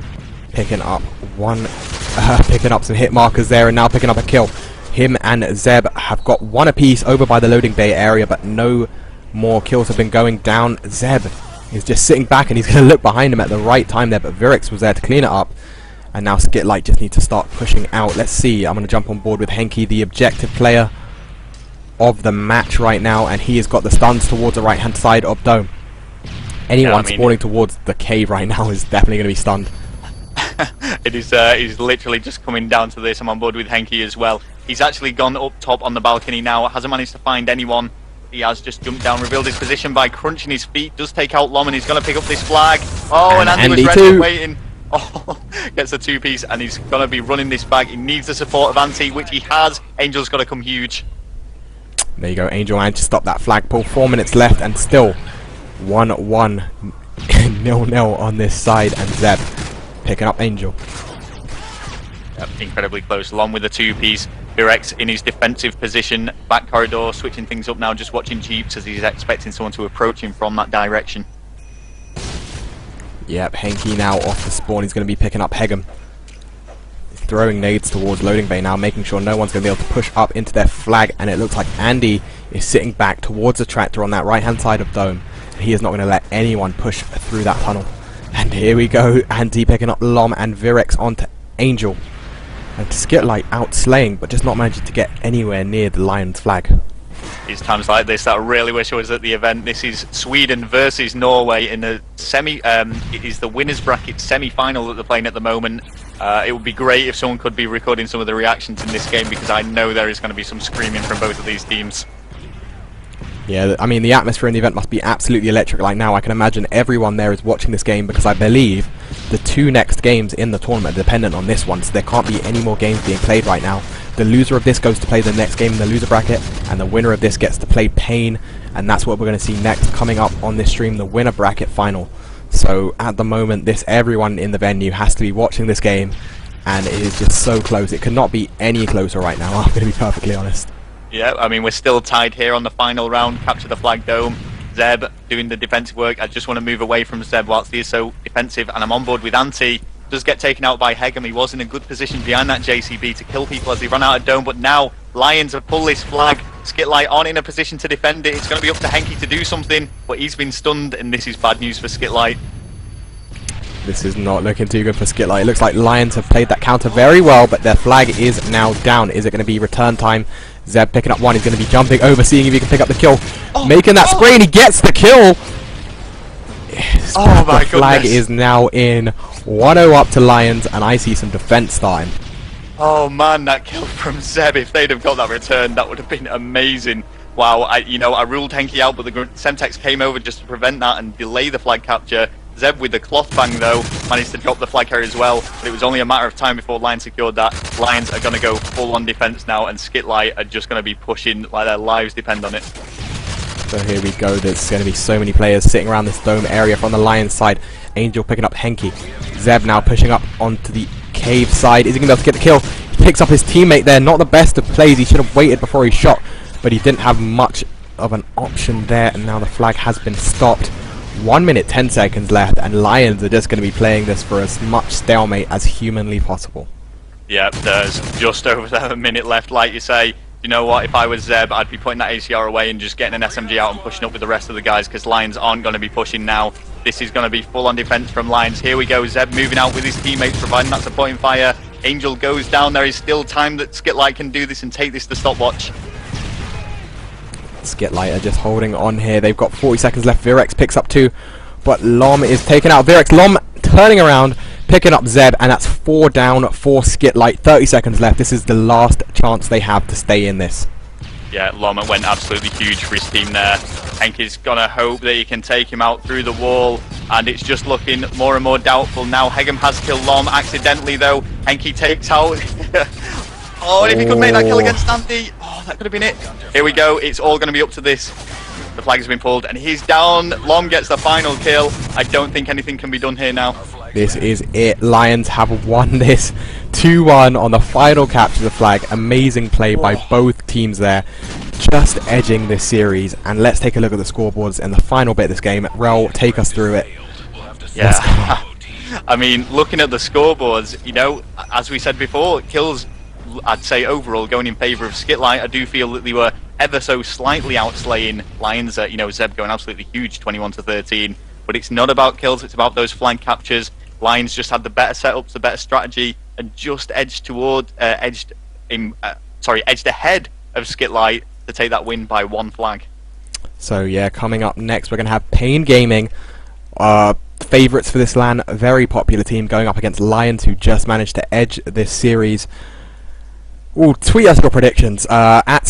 picking up picking up some hit markers there, and now picking up a kill. Him and Zeb have got one apiece over by the loading bay area, but no more kills have been going down. Zeb is just sitting back, and he's going to look behind him at the right time there, but Virex was there to clean it up. And now SkitLite just need to start pushing out. Let's see. I'm going to jump on board with Henke, the objective player of the match right now, and he has got the stuns towards the right hand side of dome. Anyone spawning towards the cave right now is definitely going to be stunned. It is he's literally just coming down to this. I'm on board with Henke as well. He's actually gone up top on the balcony now. Hasn't managed to find anyone. He has just jumped down, revealed his position by crunching his feet. Does take out Lom, and he's going to pick up this flag. Oh, and Andy was ready, waiting. Oh, gets a two-piece, and he's going to be running this back. He needs the support of Anti, which he has. Angel's got to come huge. There you go, Angel managed to stop that flagpole. 4 minutes left, and still 1-1, 0-0 on this side, and Zeb picking up Angel. Yep, incredibly close. Lom with a two-piece. Virex in his defensive position, back corridor, switching things up now, just watching Jeeps as he's expecting someone to approach him from that direction. Yep, Henke now off the spawn. He's going to be picking up Hegem. He's throwing nades towards loading bay now, making sure no one's going to be able to push up into their flag, and it looks like Andy is sitting back towards the tractor on that right-hand side of dome. He is not going to let anyone push through that tunnel. And here we go, Andy picking up Lom and Virex onto Angel. And SkitLite out slaying, but just not managing to get anywhere near the Lions flag. It's times like this that I really wish I was at the event. This is Sweden versus Norway in the it is the winners bracket semi-final that they're playing at the moment. It would be great if someone could be recording some of the reactions in this game, because I know there is going to be some screaming from both of these teams. Yeah, I mean, the atmosphere in the event must be absolutely electric. Like now, I can imagine everyone there is watching this game, because I believe the two next games in the tournament are dependent on this one, so there can't be any more games being played right now. The loser of this goes to play the next game in the loser bracket, and the winner of this gets to play Pain, and that's what we're going to see next coming up on this stream, the winner bracket final. So at the moment, everyone in the venue has to be watching this game, and it is just so close. It could not be any closer right now, I'm going to be perfectly honest. Yeah, I mean, we're still tied here on the final round. Capture the flag dome. Zeb doing the defensive work. I just want to move away from Zeb whilst he is so defensive, and I'm on board with Anti. Does get taken out by Hegem. He was in a good position behind that JCB to kill people as he ran out of dome, but now Lions have pulled this flag. SkitLite aren't in a position to defend it. It's going to be up to Henke to do something, but he's been stunned, and this is bad news for SkitLite. This is not looking too good for SkitLite. It looks like Lions have played that counter very well, but their flag is now down. Is it going to be return time? Zeb picking up one. He's going to be jumping over, seeing if he can pick up the kill. Making that spray, and he gets the kill! Oh my The flag goodness. is now in. 1-0 up to Lions, and I see some defense starting. Oh man, that kill from Zeb, if they'd have got that return, that would have been amazing. Wow, I ruled Henke out, but the Semtex came over just to prevent that and delay the flag capture. Zeb with the cloth bang though, managed to drop the flag carrier as well, but it was only a matter of time before Lions secured that. Lions are going to go full on defense now, and SkitLite are just going to be pushing like their lives depend on it. So here we go. There's going to be so many players sitting around this dome area from the Lions side. Angel picking up Henke. Zeb now pushing up onto the cave side. Is he going to be able to get the kill? He picks up his teammate there. Not the best of plays. He should have waited before he shot, but he didn't have much of an option there, and now the flag has been stopped. 1 minute 10 seconds left, and Lions are just going to be playing this for as much stalemate as humanly possible. Yep, there's just over a minute left, like you say. You know what, if I was Zeb, I'd be putting that ACR away and just getting an SMG out and pushing up with the rest of the guys, because Lions aren't going to be pushing now. This is going to be full on defense from Lions. Here we go, Zeb moving out with his teammates, providing that supporting fire. Angel goes down. There is still time that SkitLite can do this and take this to stopwatch. SkitLite are just holding on here. They've got 40 seconds left. Virex picks up 2, but Lom is taken out. Virex, Lom turning around, picking up Zeb, and that's 4 down for SkitLite. 30 seconds left. This is the last chance they have to stay in this. Yeah, Loma went absolutely huge for his team there. Henke's gonna hope that he can take him out through the wall, and it's just looking more and more doubtful now. Hegem has killed Lom accidentally though. Henke takes out. Oh, and if he could make that kill against Andy, oh, that could have been it. Here we go. It's all gonna be up to this. The flag has been pulled, and he's down. Lom gets the final kill. I don't think anything can be done here now. This is it. Lions have won this 2-1 on the final capture of the flag. Amazing play by both teams there, just edging this series. And let's take a look at the scoreboards in the final bit of this game. Rel, take us through it. Yeah, I mean, looking at the scoreboards, you know, as we said before, kills, I'd say overall going in favour of SkitLite. I do feel that they were ever so slightly outslaying Lions. You know, Zeb going absolutely huge, 21-13. But it's not about kills; it's about those flank captures. Lions just had the better setups, the better strategy, and just edged ahead of SkitLite to take that win by 1 flag. So yeah, coming up next, we're going to have Pain Gaming, favourites for this LAN, a very popular team, going up against Lions, who just managed to edge this series. Ooh, tweet us your predictions at